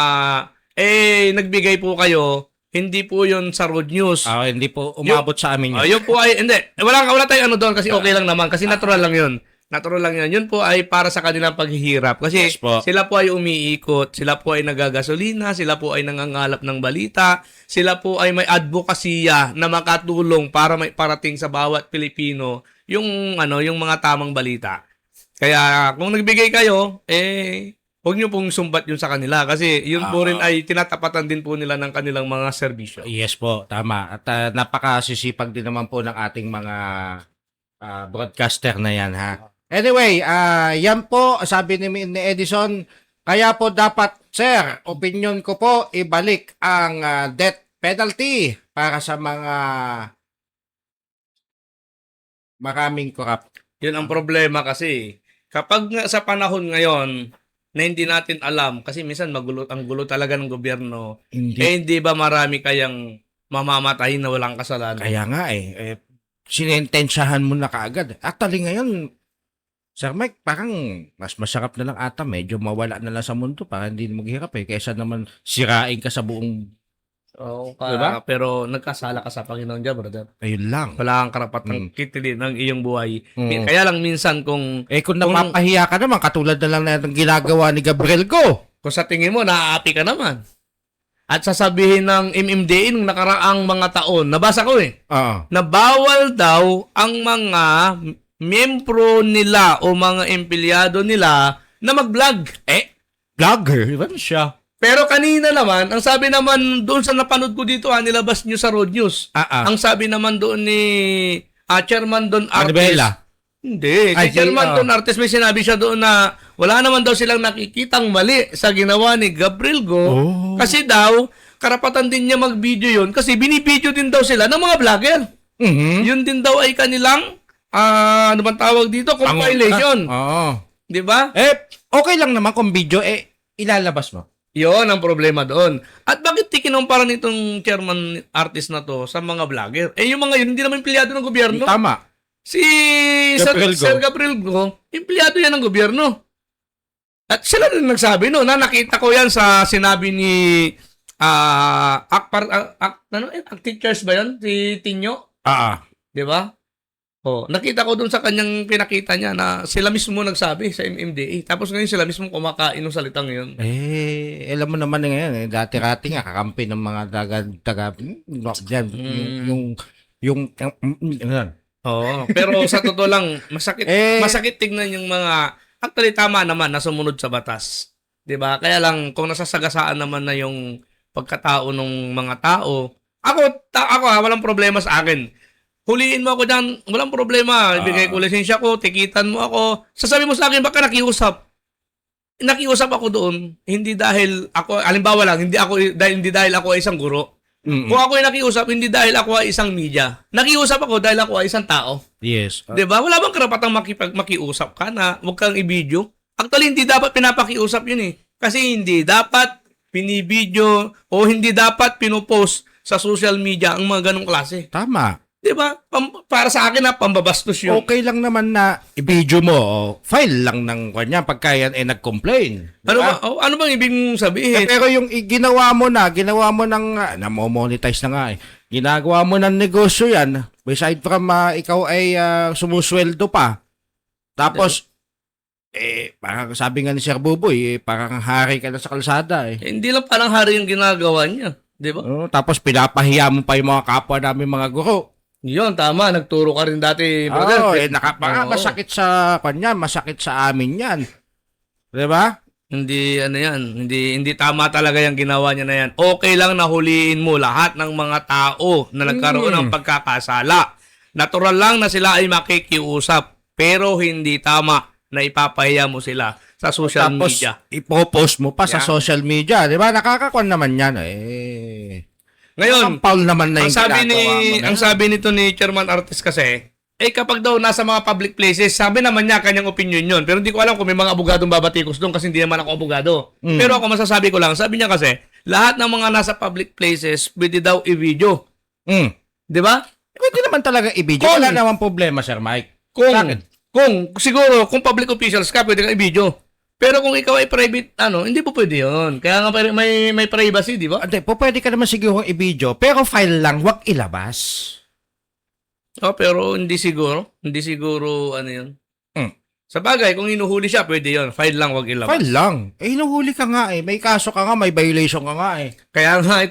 nagbigay po kayo, hindi po yun sa Road News. Hindi po umabot sa amin Yun yun. po ay, hindi. Wala tayong doon kasi okay lang naman. Kasi natural lang yun. Natural lang yan. Yun po ay para sa kanilang paghihirap. Kasi sila po ay umiikot, sila po ay nagagasolina, sila po ay nangangalap ng balita, sila po ay may advokasya na makatulong para may parating sa bawat Pilipino yung mga tamang balita. Kaya kung nagbigay kayo, huwag nyo pong sumbat yun sa kanila kasi yun po rin ay tinatapatan din po nila ng kanilang mga serbisyo. Yes po, tama. At napakasisipag din naman po ng ating mga broadcaster na yan ha. Anyway, yan po, sabi ni Edison, kaya po dapat Sir, opinion ko po, ibalik ang death penalty para sa mga maraming corrupt. Yun ang problema kasi. Kapag nga sa panahon ngayon na hindi natin alam, kasi minsan ang gulo talaga ng gobyerno, Hindi. hindi ba marami kayang mamamatay na walang kasalanan? Kaya nga sinentensyahan mo na kaagad. Actually ngayon, Sir Mike, parang mas masarap na lang ata, medyo mawala na lang sa mundo para hindi maghirap kaysa naman sirain ka sa buong, Oo, Diba? pero nagkasala ka sa Panginoon dyan, brother. ayun lang. Wala kang karapatang kitilin ng iyong buhay. Mm. Kaya lang minsan kung Kung napapahiya ka naman, katulad na lang na ng ginagawa ni Gabriel Go. sa tingin mo, naaapi ka naman. At sasabihin ng MMDA nung nakaraang mga taon, nabasa ko Oo. na bawal daw ang mga miyembro nila o mga empleyado nila na mag-vlog. Vlogger, iba siya. Pero kanina naman, ang sabi naman doon sa napanood ko dito, nilabas nyo sa Road News. Ang sabi naman doon ni Chairman Don Artes. Manibela. Hindi. Ay, Si Chairman si- Don Artes may sinabi siya doon na wala naman daw silang nakikitang mali sa ginawa ni Gabriel Go. Oh. Kasi daw, karapatan din niya mag-video yun kasi binibideo din daw sila ng mga vlogger. Mhm. Yun din daw ay kanilang, ano bang tawag dito? Compilation. Oo. Di ba? Okay lang naman kung video, ilalabas mo. Yun ang problema doon. At bakit tikinumpara nitong chairman artist na to sa mga vlogger? Yung mga yun, hindi naman empleyado ng gobyerno. Tama. Si Gabriel Go. Sir Gabriel Go, empleyado yan ng gobyerno. At sila rin nagsabi no, na nakita ko yan sa sinabi ni teachers ba yan? Si Tinyo? Di ba? Nakita ko dun sa kanyang pinakita niya na sila mismo nagsabi sa MMDA. Tapos ngayon sila mismo kumakain ng salitang yun. Alam mo naman ngayon, dati-rati nga kakampi ng mga taga dyan, ano. Pero sa totoo lang, masakit tignan yung mga, actually tama naman na sumunod sa batas. 'Di ba? Kaya lang kung nasasagasaan naman na yung pagkatao ng mga tao, ako walang problema sa akin. Huliin mo ako dyan, walang problema. Ibigay ko lisensya ko, tikitan mo ako. Sasabi mo sa akin, baka nakiusap. Nakiusap ako doon, hindi dahil ako, halimbawa lang, hindi dahil ako ay isang guro. Mm-mm. Kung ako ay nakiusap, hindi dahil ako ay isang media. Nakiusap ako dahil ako ay isang tao. Yes. 'Di ba? Wala bang karapatang makiusap ka na huwag kang i-video? Actually, hindi dapat pinapakiusap yun Kasi hindi dapat binibideo o hindi dapat pinopost sa social media ang mga ganong klase. Tama. 'Di ba? Para sa akin pambabastos yun. Okay lang naman na i-video mo, file lang ng kanya pagka yan nag-complain. Ano bang ibig mong sabihin? Pero yung ginawa mo ng, namo-monetize na nga ginagawa mo ng negosyo yan, beside from ikaw ay sumusweldo pa. Tapos, parang sabi nga ni Sir Buboy, parang hari ka na sa kalsada Hindi lang parang hari yung ginagawa niya. 'Di ba? Tapos pinapahiya mo pa yung mga kapwa namin mga guro. Yun, tama. Nagturo ka rin dati, brother. Masakit sa kanya, masakit sa amin yan. 'Di ba? Hindi hindi tama talaga yung ginawa niya na yan. Okay lang na huliin mo lahat ng mga tao na nagkaroon ng pagkakasala. Natural lang na sila ay makikiusap, pero hindi tama na ipapahiya mo sila sa social media. Ipopost mo pa sa social media, 'di ba? Nakakakuan naman 'yan Ngayon, Paul naman na yung ang sabi nito ni Chairman Artes kasi, kapag daw nasa mga public places, sabi naman niya kanyang opinion yun. Pero hindi ko alam kung may mga abogadong babatikos doon kasi hindi naman ako abogado. Pero ako masasabi ko lang, sabi niya kasi, lahat ng mga nasa public places, pwede daw i-video. Di ba? Pwede naman talaga i-video. Wala naman problema, Sir Mike. Siguro, kung public officials ka, pwede kang i-video. Pero kung ikaw ay private, hindi po pwede yun. Kaya nga may privacy, di ba? Hindi, pwede ka naman siguro i-video, pero file lang, wag ilabas. Pero hindi siguro. Hindi siguro, yun. Sa bagay, kung hinuhuli siya, pwede yun. File lang, wag ilabas. File lang. Hinuhuli ka nga may kaso ka nga, may violation ka nga Kaya nga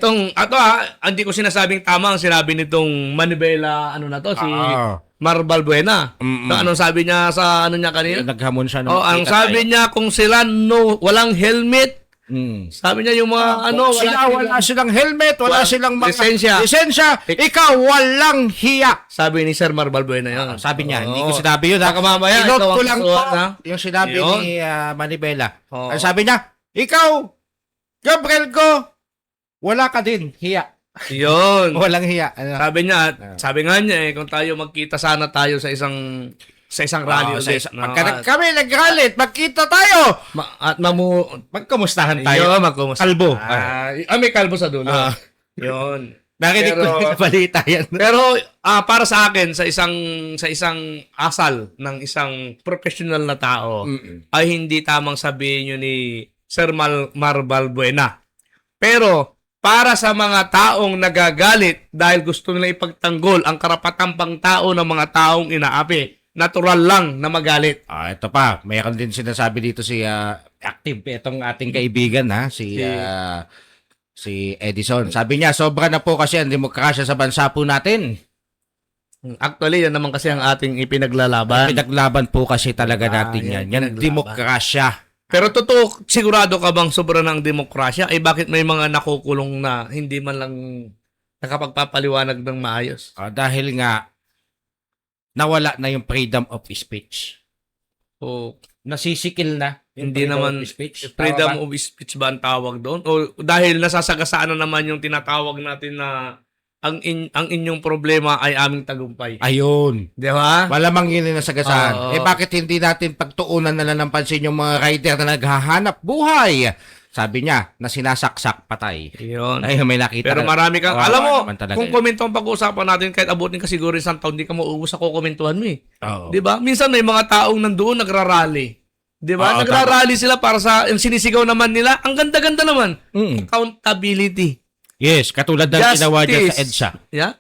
hindi ko sinasabing tama ang sinabi nitong Manibela, si Marbal Buena. Anong sabi niya sa niya kanina? Naghamon siya ng ang sabi niya kung sila walang helmet, sabi niya yung mga wala silang helmet, wala silang mga lisensya, ikaw walang hiya. Sabi ni Sir Marbal Buena yun. Sabi niya, hindi ko sinabi yun. Baka mamaya, Inot ko lang po yung sinabi ni Manibela. Sabi niya, ikaw, Gabriel ko, wala ka din. Hiya. Yun. Walang hiya. Ano? Sabi nga niya kung tayo magkita sana tayo sa isang rally ulit. No? Kami nag-rally, magkita tayo. At Magkamustahan tayo. Yun, magkumusta. Kalbo. May kalbo sa dulo. Yun. Narinig ko na balita yan. Pero para sa akin sa isang asal ng isang professional na tao ay hindi tamang sabihin yun ni Sir Mar Balbuena. Pero para sa mga taong nagagalit dahil gusto nila ipagtanggol ang karapatang pangtao ng mga taong inaapi, natural lang na magalit. Ito pa, mayroon din sinasabi dito si active itong ating kaibigan si Edison. Sabi niya, sobra na po kasi ang demokrasya sa bansa po natin. Actually, yan naman kasi ang ating ipinaglalaban. Pinaglaban po kasi talaga natin yan. Yan, demokrasya. Pero totoo, sigurado ka bang sobra ng demokrasya? Bakit may mga nakukulong na hindi man lang nakapagpapaliwanag ng maayos? Dahil nga, nawala na yung freedom of speech. O Nasisikil na. hindi naman freedom of speech ba ang tawag doon? O dahil nasasagasaan na naman yung tinatawag natin na ang inyong problema ay aming tagumpay. Ayun. Di ba? Malamang yun yung nasagasaan. Oo. Bakit hindi natin pagtuunan na lang ng pansin yung mga rider na naghahanap buhay? Sabi niya, na sinasaksak patay. Yun. Ay, may nakita. Pero marami kang, Kawawa alam mo, naman talaga kung yun. komento ang pag-uusapan natin, kahit abutin ka siguro isang taon, hindi ka mauubos sa kukomentuhan mo eh. Oo. Di ba? Minsan may mga taong nandoon nagrarally. Di ba? Oo, Nagrarally sila para sa, yung sinisigaw naman nila, ang ganda-ganda naman. Accountability. Yes, katulad ng Justice. ginawa dyan sa EDSA. Yeah?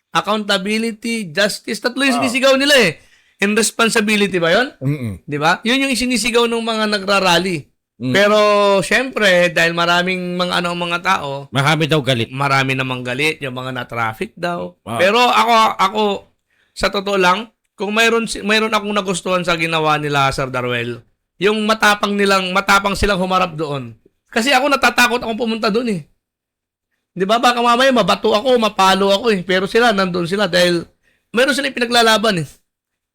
Accountability, justice, tatlo yung sinisigaw nila eh. And responsibility ba yun? Di ba? Yun yung isinisigaw ng mga nagrarally. Pero, syempre, dahil maraming mga mga tao, Marami daw galit. marami namang galit, yung mga na-traffic daw. Wow. Pero ako, sa totoo lang, kung mayroon akong nagustuhan sa ginawa nila, Sir Darwell, yung matapang silang humarap doon. Kasi ako natatakot akong pumunta doon eh. 'Di ba? Baka mamaya mabato ako, mapalo ako eh. Pero sila nandoon sila dahil mayroon silang pinaglalaban eh.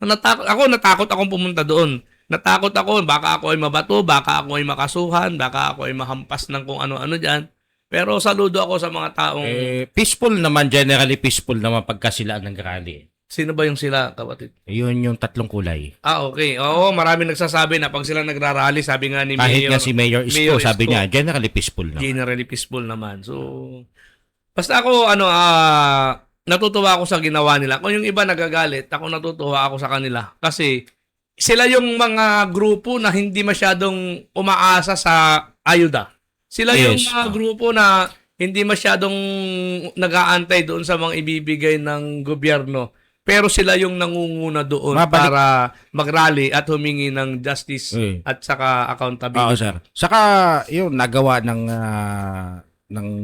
Natakot akong pumunta doon. Natakot ako, baka ako ay mabato, baka ako ay makasuhan, baka ako ay mahampas ng kung ano-ano diyan. Pero saludo ako sa mga taong Peaceful naman, generally peaceful naman pagka sila nag-rally. sino ba yung sila, kapatid? Yun yung tatlong kulay. Okay. Oo, marami nagsasabi na pag sila nagrarally, sabi nga ni Kahit Mayor, nga si Mayor Isko, Mayor sabi Isko, niya, generally peaceful naman. generally peaceful naman. So, basta ako, natutuwa ako sa ginawa nila. Kung yung iba nagagalit, ako natutuwa ako sa kanila. Kasi, sila yung mga grupo na hindi masyadong umaasa sa ayuda. Sila yung Yes. mga grupo na hindi masyadong nag-aantay doon sa mga ibibigay ng gobyerno. Pero sila yung nangunguna doon para mag-rally at humingi ng justice at saka accountability. Oo, sir. Saka, yun, nagawa ng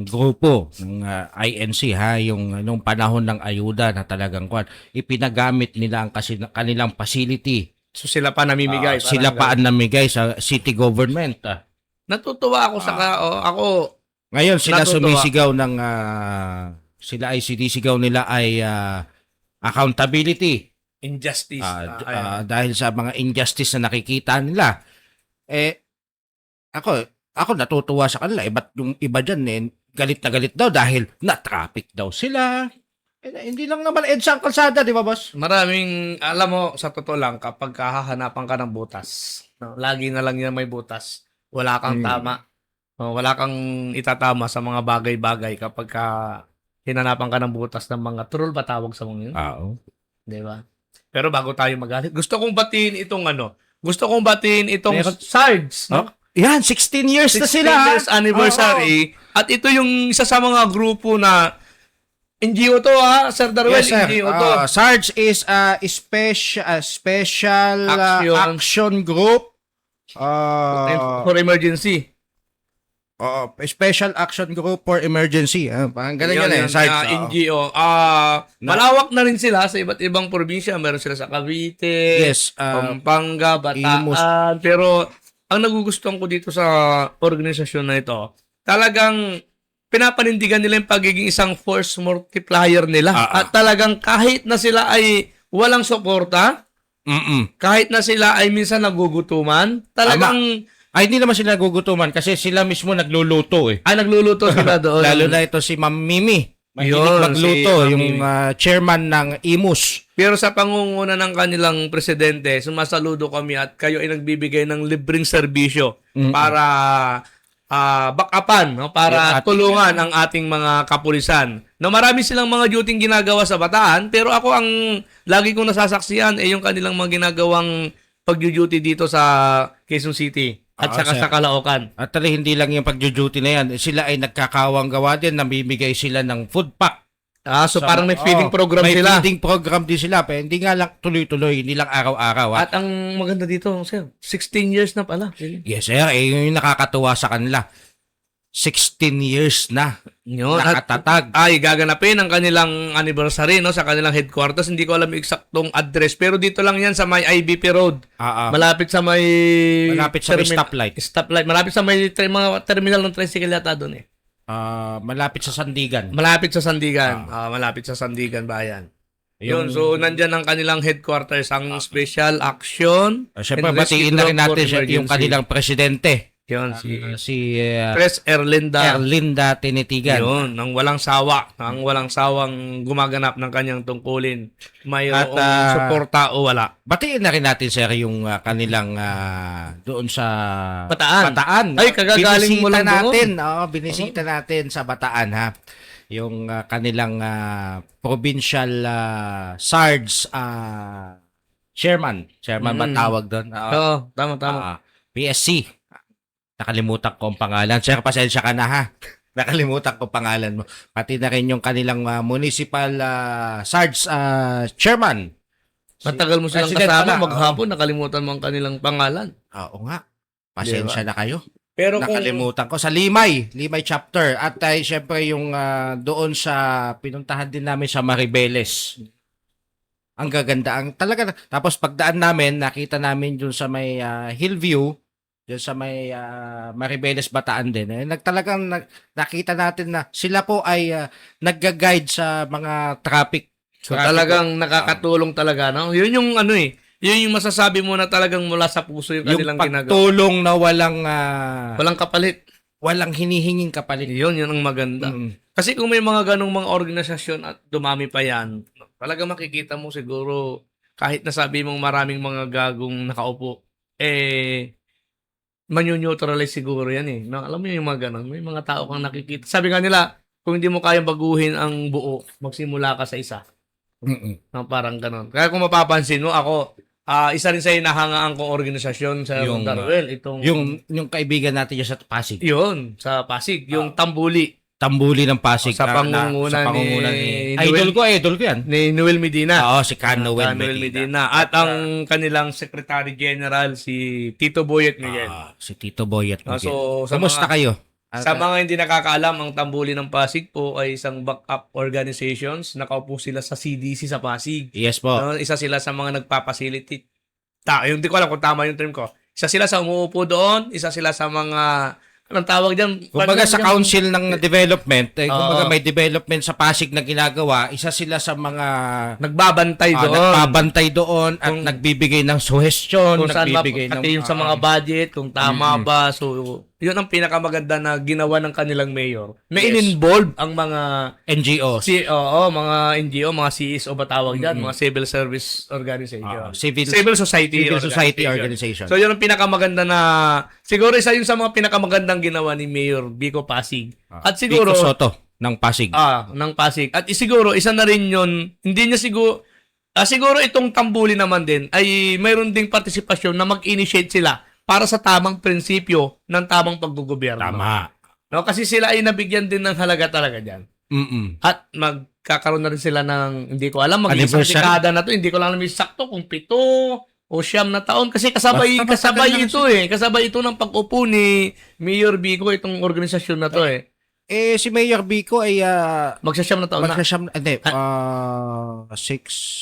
grupo, ng INC, yung nung panahon ng ayuda na talagang ipinagamit nila ang kanilang facility. So sila pa namimigay. Sila pa ang namigay sa city government. Natutuwa ako Ngayon, sila Natutuwa. sumisigaw ng, sila ay sinisigaw nila ay accountability. injustice. Dahil sa mga injustice na nakikita nila. Ako natutuwa sa kanila. Ba't yung iba dyan, galit na galit daw dahil na-traffic daw sila. Hindi lang naman EDSA ang kalsada, di ba, boss? Maraming, alam mo, sa totoo lang, kapag hahanapan ka ng butas, no, lagi na lang yan may butas. Wala kang tama. No, wala kang itatama sa mga bagay-bagay kapag hinanapan ka ng butas ng mga troll ba tawag sa mga yun? Oo. Di ba? Pero bago tayo magalit, gusto kong batiin itong Meron- SARDS, no? Yan, 16 years na 16 sila. years anniversary. At ito yung isa sa mga grupo na NGO to Sir Darwell, Yes, sir. NGO to. SARDS is a special action group. For emergency. Special action group for emergency. Parang ganun yan, SARDS. NGO. Malawak na rin sila sa iba't ibang probinsya. Meron sila sa Cavite, Yes. Pampanga, Bataan. Pero ang nagugustuhan ko dito sa organisasyon na ito, talagang pinapanindigan nila yung pagiging isang force multiplier nila. At talagang kahit na sila ay walang suporta, kahit na sila ay minsan nagugutuman, talagang Ay, hindi naman sila nagugutuman kasi sila mismo nagluluto eh. Nagluluto sila doon. Lalo na ito si Ma'am Mimi. Mahilig Yun, magluto, si Ma'am yung Mimi. chairman ng IMUS. Pero sa pangunguna ng kanilang presidente, sumasaludo kami at kayo ay nagbibigay ng libreng serbisyo para backupan, no? Para tulungan ang ating mga kapulisan. No, marami silang mga duty ginagawa sa Bataan, pero ako ang lagi kong nasasaksihan ay yung kanilang mga ginagawang pag-duty dito sa Quezon City at saka sir. sa Caloocan. At hindi lang yung pag-duty na yan, sila ay nagkakawang gawa din, namimigay sila ng food pack. So parang may feeding program may sila. feeding program din sila, pero hindi nga lang tuloy-tuloy, hindi lang araw-araw. At ang maganda dito, sir, 16 years na pala. Yes, sir. Yun yung nakakatuwa sa kanila. 16 years na Yun. At nakatatag. gaganapin ang kanilang anniversary no, sa kanilang headquarters. Hindi ko alam yung eksaktong address, pero dito lang yan sa may IBP Road. Malapit sa may stoplight. Stoplight. Malapit sa may mga terminal ng tricycle yata doon eh. Malapit sa Sandigan. Malapit sa Sandigan. Malapit sa Sandigan bayan. Yun, so nandyan ang kanilang headquarters, ang Special Action. Siyempre, and Rescue batiin na rin Group for natin yung Emergency. kanilang presidente. Yun, Si Tres Erlinda. Erlinda Tinitigan. Yun, ang walang sawa. Ang walang sawang gumaganap ng kanyang tungkulin. Mayroong At, suporta o wala. Batiin na rin natin, sir, yung kanilang doon sa Bataan. Ay, kagagaling mo lang natin. Binisita natin sa Bataan, ha. Yung kanilang provincial SARDS chairman. Chairman ba tawag doon? Oo, tama. PSC. Nakalimutan ko ang pangalan. Sir, pasensya ka na, ha. Nakalimutan ko pangalan mo. Pati na rin yung kanilang municipal SARDS chairman. Matagal mo silang President kasama, pala, maghapon, nakalimutan mo ang kanilang pangalan. Oo nga. Pasensya na kayo. Pero Nakalimutan ko. Sa Limay chapter. At syempre yung doon sa pinuntahan din namin sa Maribeles. Ang gaganda. Talaga. Tapos pagdaan namin, nakita namin dun sa may Hillview, dun sa may Maribeles Bataan din. Nakita natin na sila po ay nagga-guide sa mga traffic. So talagang nakakatulong talaga, no? Yun yung yun yung masasabi mo na talagang mula sa puso yung kanilang yung ginagawa. pagtulong na Walang kapalit. walang hinihinging kapalit. Yun ang maganda. Kasi kung may mga ganong mga organisasyon at dumami pa yan, talaga makikita mo siguro kahit nasabi mong maraming mga gagong nakaupo, manyo-neutralize siguro yan eh. No? Alam mo yung mga ganon, may mga tao kang nakikita. Sabi nga nila, kung hindi mo kayang baguhin ang buo, magsimula ka sa isa. No, parang ganon. Kaya kung mapapansin mo, ako, isa rin sa hinahangaan kong organisasyon sa Yung, Darwell. Yung kaibigan natin dyan sa Pasig. Yun, sa Pasig. Yung Tambuli. Tambuli ng Pasig. Sa pangunguna ni ni Idol ko yan. Ni Noel Medina. Oo, si Noel Noel Medina. Medina. At ang kanilang Secretary General, si Tito Boyet Miguel. Si Tito Boy at Miguel. So, Kamusta kayo? Sa mga hindi nakakaalam, ang Tambuli ng Pasig po ay isang backup organizations. Nakaupo sila sa CDC sa Pasig. Yes po. No, isa sila sa mga nagpapasility. Hindi ko alam kung tama yung term ko. Isa sila sa umuupo doon, isa sila sa mga anong tawag diyan? Kumbaga sa council ng development, kumbaga Oo. may development sa Pasig na ginagawa, isa sila sa mga Nagbabantay doon. nagbabantay doon at nagbibigay ng suggestion, Kung saan nagbibigay ng pati yung sa mga budget, kung tama ba. So, yun ang pinakamaganda na ginawa ng kanilang mayor. Na in-involve ang mga NGOs. mga NGO, mga CSO ba tawag dyan, mga civil service organization. Civil society organization. So, yun ang pinakamaganda na, siguro isa yun sa mga pinakamagandang ginawa ni Mayor Vico Pasig. At siguro, Vico Soto ng Pasig. ng Pasig. At siguro, isa na rin yun, hindi niya siguro itong Tambuli naman din, ay mayroon ding partisipasyon na mag-initiate sila para sa tamang prinsipyo ng tamang paggugobyerno. Tama. No, kasi sila ay nabigyan din ng halaga talaga diyan. At magkakaroon na rin sila ng, hindi ko alam, mag-isang dekada na to, hindi ko lang alam sakto kung 7 o 9 na taon kasi kasabay ito ng pag-upo ni Mayor Vico itong organisasyon na to Si Mayor Vico ay magsasyam na taon na.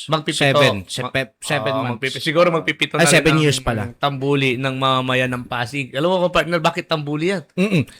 Magpipito. 7 months. Siguro magpipito na 7 rin years pala. Tambuli ng mamamayan ng Pasig. Alam mo ko partner, bakit tambuli yan?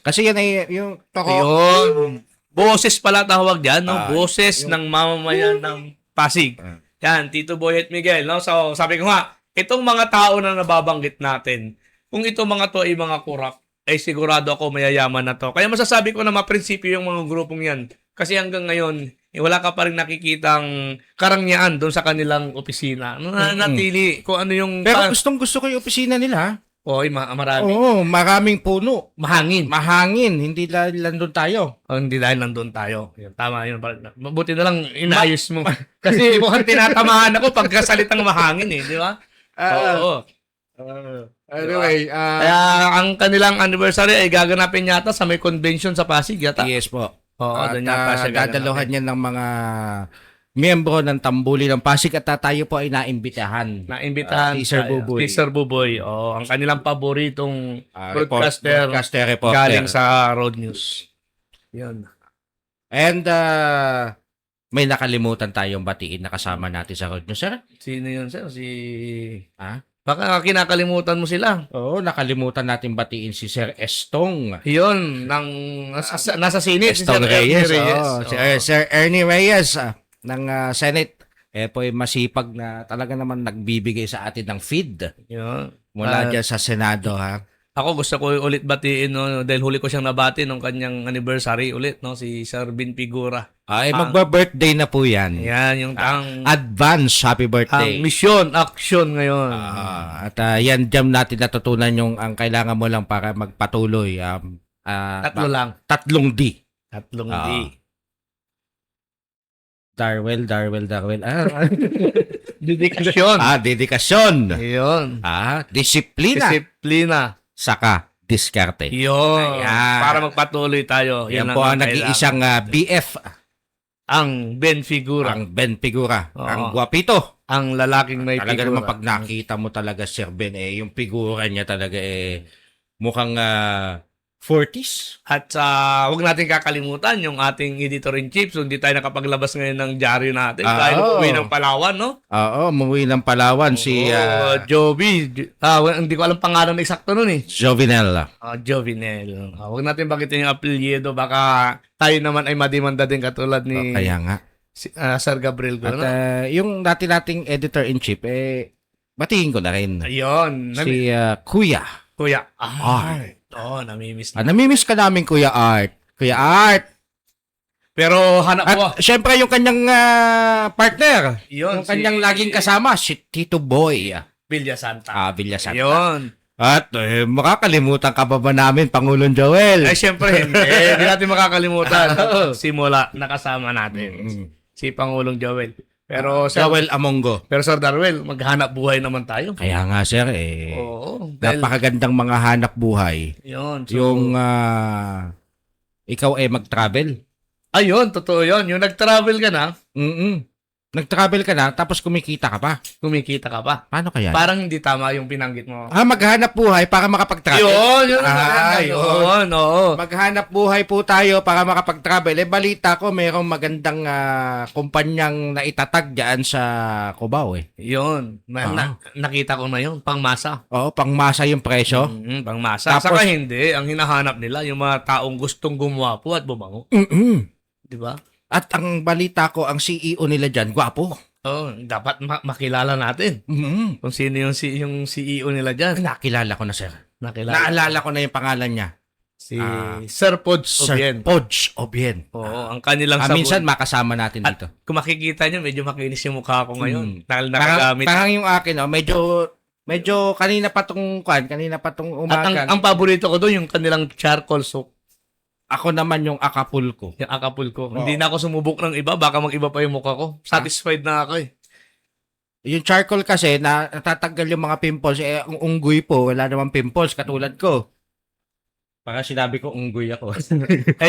Kasi yan ay yung toko. Ayun. Boses pala tawag diyan, no? Boses ng mamamayan ng Pasig. Yan, Tito Boyet Miguel, no? So, sabi ko nga, itong mga tao na nababanggit natin, kung ito mga to ay mga kurap, ay sigurado ako mayayaman na to. Kaya masasabi ko na maprinsipyo yung mga grupong yan. Kasi hanggang ngayon, wala ka pa rin nakikitang karangyaan doon sa kanilang opisina. Natili kung ano yung... Pero gustong-gusto ko yung opisina nila. Oy, marami. Oo, maraming puno. Mahangin. Mahangin, hindi lang doon tayo. Oh, hindi dahil nandun tayo. Yun, tama yun. Mabuti na lang inayos mo. Kasi mukhang tinatamahan ako pagkasalitang mahangin eh, di ba? Oo. Anyway, Kaya ang kanilang anniversary ay gaganapin yata sa may convention sa Pasig yata. yes po. Oo, At doon yata siya dadaluhan niya ng mga miyembro ng Tambuli ng Pasig at tayo po ay naimbitahan. Naimbitahan si Sir Buboy. Si Sir Buboy. Oh, ang kanilang paboritong Broadcaster reporter. galing sa Road News. Yun. And may nakalimutan tayong batiin na kasama natin sa Road News, sir? Sino yun, sir? Si... Ha? Baka kinakalimutan mo sila. Oo, nakalimutan natin batiin si Sir Estong. Yun, nasa Senate. Estong si Sir Reyes. Ernie Oo, Sir Ernie Reyes ng Senate. Po ay masipag na talaga naman nagbibigay sa atin ng feed Yun. mula dyan sa Senado, ha? Ako gusto ko ulit batiin no, dahil huli ko siyang nabati nung kanyang anniversary ulit no si Sir Bin Figura. Magba-birthday na po yan. Yan yung Advance happy birthday. mission, action ngayon. At yan dyan natin natutunan yung ang kailangan mo lang para magpatuloy. Tatlo lang. 3 D. Tatlong D. Darwell. Dedikasyon. Dedikasyon. Yun. Disiplina. Disiplina. Saka diskarte. Yun. Ayan. Para magpatuloy tayo. Yan po ang nag-iisang BF. Ang Ben Figura. Ang Ben Figura. Oo. Ang guwapito. Ang lalaking may Talaga figura. naman pag nakita mo talaga Sir Ben, yung figura niya talaga mukhang 40s. At huwag natin kakalimutan yung ating editor-in-chief. So, hindi tayo nakapaglabas ngayon ng dyaryo natin. Dahil umuwi ng Palawan, no? Oo, umuwi ng Palawan si Joby. Hindi ko alam pangalan na eksakto nun eh. Jovinel. Jovinel. Huwag natin bagitin yung apelyido. Baka tayo naman ay madimanda din katulad ni Kaya nga. Sir Gabriel ko. At yung nating editor-in-chief, batiin ko na rin. Ayun. Si Kuya. Kuya. Art. Namimiss na. Namimiss ka namin, Kuya Art. Kuya Art. Pero hanap ko. At syempre yung kanyang partner. Yun, Yung kanyang laging kasama, si Tito Boy. Villa Santa. Villa Santa. Yun. At makakalimutan ka ba namin, Pangulong Joel? Ay, syempre hindi. Hindi natin makakalimutan. Simula, nakasama natin. Si Pangulong Joel. Pero Joel Amongo. Pero Sir Darwell, maghanap buhay naman tayo. Kaya nga, sir, Oo. Dahil, napakagandang mga hanap buhay. yun. So, Yung ikaw mag-travel. ayun, totoo yun. Yung nag-travel ka na, Nag-travel ka na, tapos kumikita ka pa. kumikita ka pa. Paano kaya? Parang hindi tama yung binanggit mo. Maghanap buhay para makapag-travel. Yun. Yun. Oo. Maghanap buhay po tayo para makapag-travel. Balita ko, mayroong magandang kumpanyang naitatag dyan sa Cubao Yun. Nakita ko na yun. Pangmasa. Oo, pangmasa yung presyo. Pangmasa. Tapos- Saka hindi. Ang hinahanap nila, yung mga taong gustong gumwapo at bumango. Di ba? At ang balita ko, ang CEO nila dyan, gwapo. Dapat makilala natin. Kung sino yung CEO nila dyan. Nakilala ko na, sir. Nakilala. Naalala ko na yung pangalan niya. Si Sir Podge Sir Obien. Podge Obien. Oo, ang kanilang sabon. Minsan makasama natin dito. Kung makikita nyo, medyo makinis yung mukha ko ngayon. Dahil Parang, nakagamit. parang yung akin, medyo kanina pa tong umaga. At ang paborito ko doon, yung kanilang charcoal soap. Ako naman yung Acapulco. Yung Acapulco. Oo. Hindi na ako sumubok ng iba. Baka mag-iba pa yung mukha ko. Satisfied na ako eh. Yung charcoal kasi, natatanggal yung mga pimples. Ang unggoy po, wala namang pimples, katulad ko. Para sinabi ko, unggoy ako.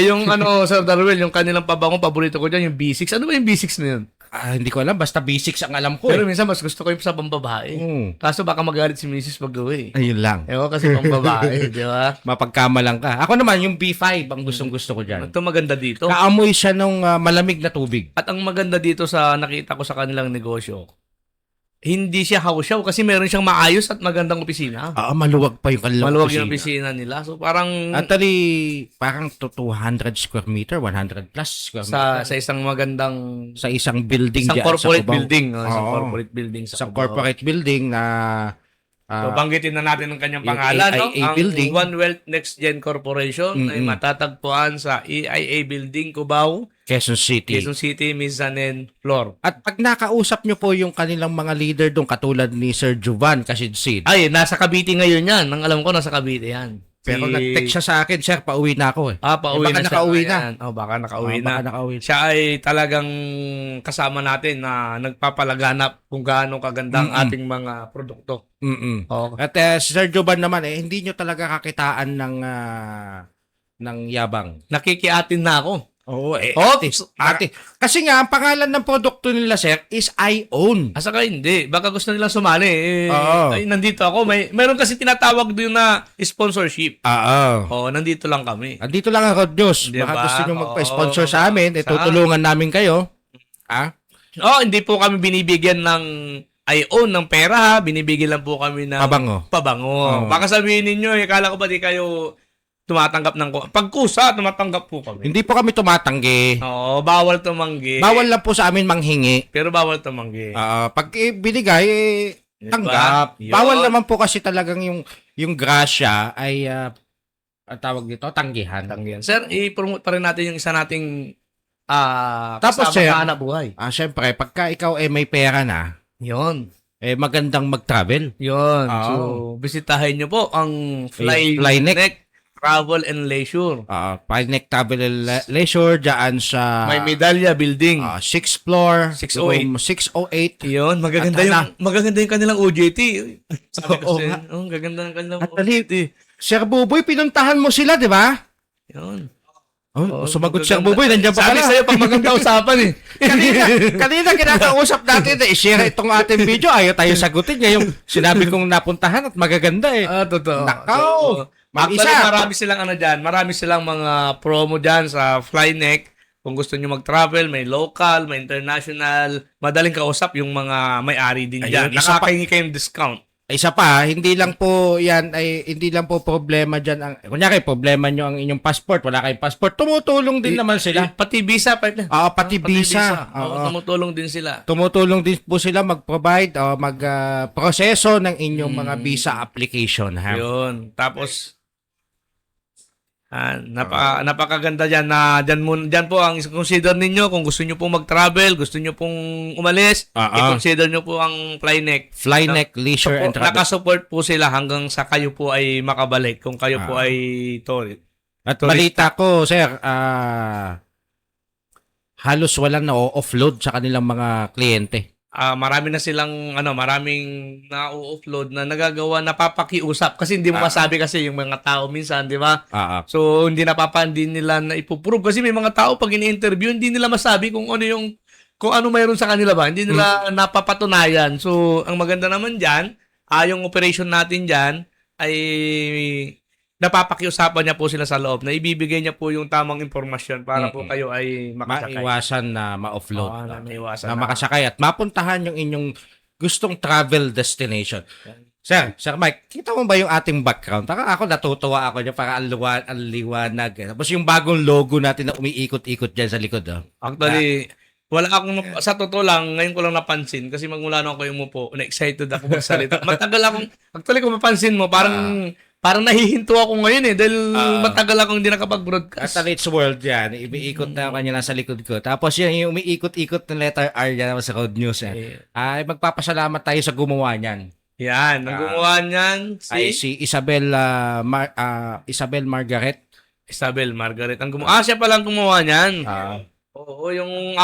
Yung Sir Darwell, yung kanilang pabango, paborito ko dyan, yung B6. Ano ba yung B6 na yun? Hindi ko alam, basta basics ang alam ko. Pero minsan, mas gusto ko yung sa pambabae. Kaso baka magalit si Mrs. pag-uwi. Ayun lang. Ewan kasi pambabae, di ba? Mapagkamalang ka. Ako naman, yung B5, ang gustong-gusto ko dyan. Ito maganda dito. Kaamoy siya nung malamig na tubig. At ang maganda dito sa nakita ko sa kanilang negosyo, hindi siya hausyaw kasi meron siyang maayos at magandang opisina. Maluwag pa yung kanilang Maluwag yung opisina nila. So parang actually, parang 200 square meter, 100 plus square meter. sa isang magandang Sa isang building isang dyan corporate sa Cubao. building. Isang Oo. corporate building sa Isang Cubao. corporate building na So, banggitin na natin ang kanyang yung pangalan, no? AIA Ang Building. One Wealth Next Gen Corporation ay matatagpuan sa AIA Building, Cubao, Quezon City. Quezon City, mezzanine floor. At pag nakausap nyo po yung kanilang mga leader doon, katulad ni Sir Jovan Kasidsid, Ay, nasa Cavite ngayon yan. Ang alam ko, nasa Cavite yan. pero nag-text siya sa akin, Sir, pauwi na ako eh. Pauwi baka na siya nakauwi na. ngayon. Baka nakauwi Baka na. nakauwi. Siya ay talagang kasama natin na nagpapalaganap kung gaano kaganda ang ating mga produkto. Oo. At si Sir Jovan naman, hindi nyo talaga kakitaan ng yabang. Nakikiatin na ako. Oo, Oops! ate. Kasi nga, ang pangalan ng produkto nila, Sir, is I own. Asa ka hindi. Baka gusto nilang sumali. Oo. Ay, nandito ako. Meron kasi tinatawag doon na sponsorship. Oo. Nandito lang kami. Andito lang ang Road News. Di Baka ba? gusto nyo magpa-sponsor Oo. sa amin, tutulungan namin kayo. Hindi po kami binibigyan ng I own ng pera ha. Binibigyan lang po kami ng Oo. pabango. Baka sabihin ninyo, kala ko ba di kayo tumatanggap ng pagkusa, tumatanggap po kami. Hindi po kami tumatanggi. Oo, bawal tumanggi. Bawal lang po sa amin manghingi. Pero bawal tumanggi. Pag binigay, tanggap. Yun. Bawal naman po kasi talagang yung grasya ay ang tawag dito, tanggihan. Tanggihan. Sir, i-promote pa rin natin yung isa nating Tapos, kasama sir, sa hanap buhay. Syempre, pagka ikaw may pera na, Yun. magandang mag-travel. Yun. Oo. So, bisitahin nyo po ang Flyneck Travel and Leisure. Flyneck Travel and Leisure dyan sa May medalya building. 6th floor, 608. 608. Yun, magaganda yung kanilang OJT. Sabi Oo kasi, nga. gaganda ng kanilang At dali, OJT. Sir Buboy, pinuntahan mo sila, di ba? Yun. Sumagot Sir Buboy, nandiyan pa Sabi pala. sa'yo, pag maganda usapan eh. kanina kinakausap natin na i-share itong ating video. Ayaw tayo sagutin niya yung sinabi kong napuntahan at magaganda eh. Totoo. Nakaw! Actually, marami silang mga promo dyan sa Flyneck. Kung gusto nyo mag-travel, may local, may international, madaling kausap yung mga may-ari din dyan. Ayun, isa pa- Nakakahingi kayong discount. Isa pa, hindi lang po problema dyan kunyari problema nyo ang inyong passport, wala kayong passport, tumutulong din naman sila. Pati visa, Pati visa. Tumutulong din sila. Tumutulong din po sila mag-provide o mag-proseso ng inyong mga visa application. Ha? Yun. Tapos, napakaganda dyan na dyan po ang consider ninyo kung gusto nyo pong mag-travel, gusto nyo pong umalis, i-consider nyo po ang Flyneck. Flyneck Leisure and Travel. Nakasupport po sila hanggang sa kayo po ay makabalik kung kayo po ay At balita ko, sir, halos walang na-offload sa kanilang mga kliyente. Marami na silang maraming na-offload na nagagawa, napapakiusap kasi hindi mo masabi kasi yung mga tao minsan, di ba? So hindi nila na ipuprove kasi may mga tao pag ini-interview hindi nila masabi kung ano mayroon sa kanila ba, hindi nila napapatunayan. So ang maganda naman diyan, yung operation natin diyan ay napapakiusapan niya po sila sa loob na ibibigay niya po yung tamang impormasyon para po kayo ay makasakay. Maiwasan na ma-offload. Maiwasan na makasakay at mapuntahan yung inyong gustong travel destination. Sir Mike, kita mo ba yung ating background? Ako natutuwa ako niya para ang liwanag. Tapos yung bagong logo natin na umiikot-ikot dyan sa likod. Actually, wala akong, sa totoo lang, ngayon ko lang napansin kasi magmula nung ako yung umupo, na-excited ako magsalita. Actually kung mapansin mo, parang nahihinto ako ngayon dahil matagal akong hindi nakapag-broadcast. At It's World yan, umiikot na kanya nasa likod ko. Tapos yung umiikot-ikot ng letter R yan sa Road News. Ay magpapasalamat tayo sa gumawa niyan. Yan, ang gumawa niyan si Isabel Margaret. Isabel Margaret ang gumawa. Siya pala ang gumawa niyan. Oo, yung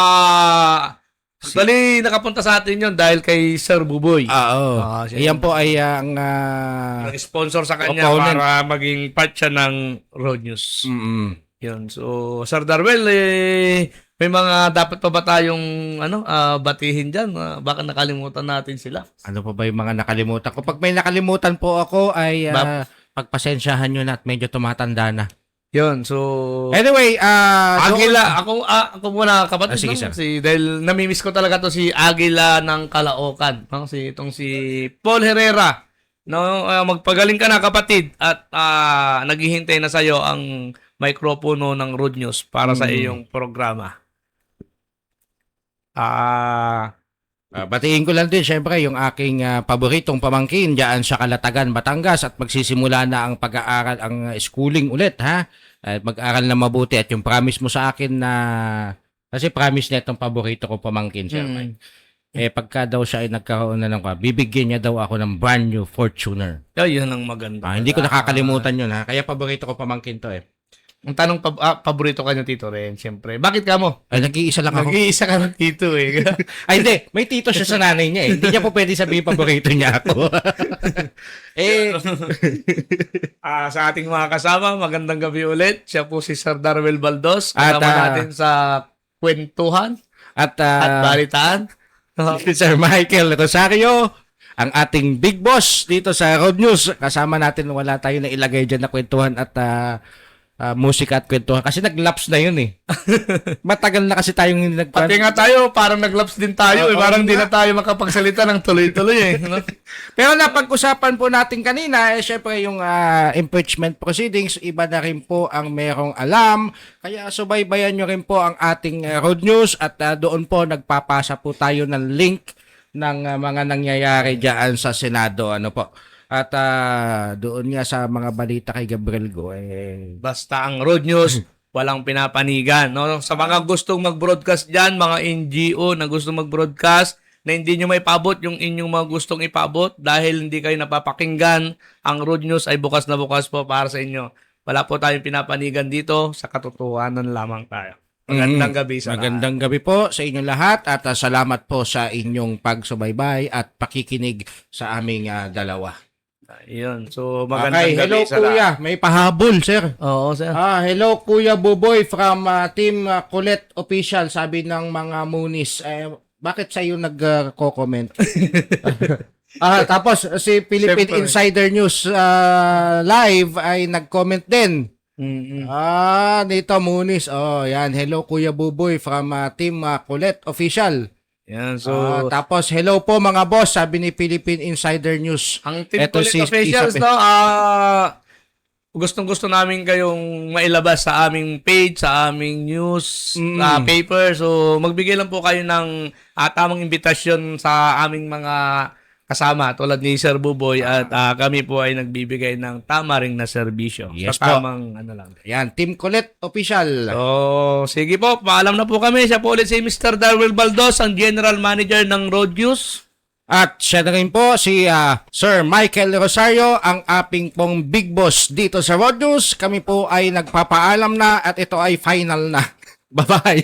actually, nakapunta sa atin yun dahil kay Sir Buboy. Iyan po ay ang sponsor sa kanya opponent. para maging part siya ng Road News. Yun. So, Sir Darwell, may mga dapat pa ba tayong batihin dyan? Baka nakalimutan natin sila. Ano pa ba yung mga nakalimutan ko? Pag may nakalimutan po ako ay pagpasensyahan nyo na at medyo tumatanda na. Yun, so anyway, Agila, ako muna kapatid. Sige, sir. Dahil namimiss ko talaga to si Agila ng Caloocan, no? Si Paul Herrera. No, magpagaling ka na kapatid at naghihintay na sa iyo ang mikropono ng Road News para sa iyong programa. Batiin ko lang din syempre yung aking paboritong pamangkin diyan sa Calatagan, Batangas at magsisimula na ang pag-aaral, ang schooling ulit ha. At mag-aral na mabuti at yung promise mo sa akin na kasi promise niya itong paborito ko pamangkin sir. Pagka daw siya ay nagkaroon na ng bibigyan niya daw ako ng brand new Fortuner. Yun ang maganda. Hindi ko nakakalimutan yun ha. Kaya paborito ko pamangkin to eh. Ang tanong, paborito ka niyo, Tito Ren, siyempre. Bakit ka mo? Ay, nag-iisa lang ako. Nag-iisa ka ng tito eh. Ay, hindi. May tito siya sa nanay niya eh. Hindi niya po pwede sabihin paborito niya ako. Sa ating mga kasama, magandang gabi ulit. Siya po si Sir Darwel Baldos. At, Kasama natin sa kwentuhan at balitaan. si Sir Michael Rosario, ang ating big boss dito sa Road News. Kasama natin, wala tayo na ilagay dyan na kwentuhan at musika at kwentuhan. Kasi nag-laps na yun eh. Matagal na kasi tayong Pati nga tayo, parang naglaps din tayo. Parang di na tayo makapagsalita ng tuloy-tuloy eh. No? Pero napag-usapan po natin kanina, syempre yung impeachment proceedings, iba na rin po ang merong alam. Kaya subaybayan nyo rin po ang ating Road News at doon po nagpapasa po tayo ng link ng mga nangyayari dyan sa Senado. Ano po? At doon nga sa mga balita kay Gabriel Go, Basta ang Road News, walang pinapanigan. No? Sa mga gustong mag-broadcast dyan, mga NGO na gustong mag-broadcast, na hindi nyo may paabot yung inyong mga gustong ipaabot dahil hindi kayo napapakinggan, ang Road News ay bukas na bukas po para sa inyo. Wala po tayong pinapanigan dito, sa katotohanan lamang tayo. Magandang gabi sa Magandang gabi po sa inyong lahat at salamat po sa inyong pagsubaybay at pakikinig sa aming dalawa. Ayun. So, magandang Okay, gabi hello sa kuya. May pahabol, sir. Oo, sir. Hello Kuya Buboy from Team Colette Official, sabi ng mga Munis. Bakit sa iyo nagko-comment? Tapos si Philippine Siyempre. Insider News live ay nag-comment din. Dito Munis. Yan. Hello Kuya Buboy from Team Colette Official. Yan, so Tapos hello po mga boss, sabi ni Philippine Insider News. ang Team Eto Kulit si Officials, Isa- no, gustong-gusto namin kayong mailabas sa aming page, sa aming news paper. So, magbigay lang po kayo ng tamang imbitasyon sa aming mga kasama tulad ni Sir Buboy at kami po ay nagbibigay ng tama ring na serbisyo. Yes sa po. tamang ano lang. Yan, Team Colette Official. So, sige po, paalam na po kami. Siya po ulit si Mr. Darwel Baldos, ang General Manager ng Road News. At siya na rin po si Sir Michael Rosario, ang aping pong big boss dito sa Road News. Kami po ay nagpapaalam na at ito ay final na. Bye-bye.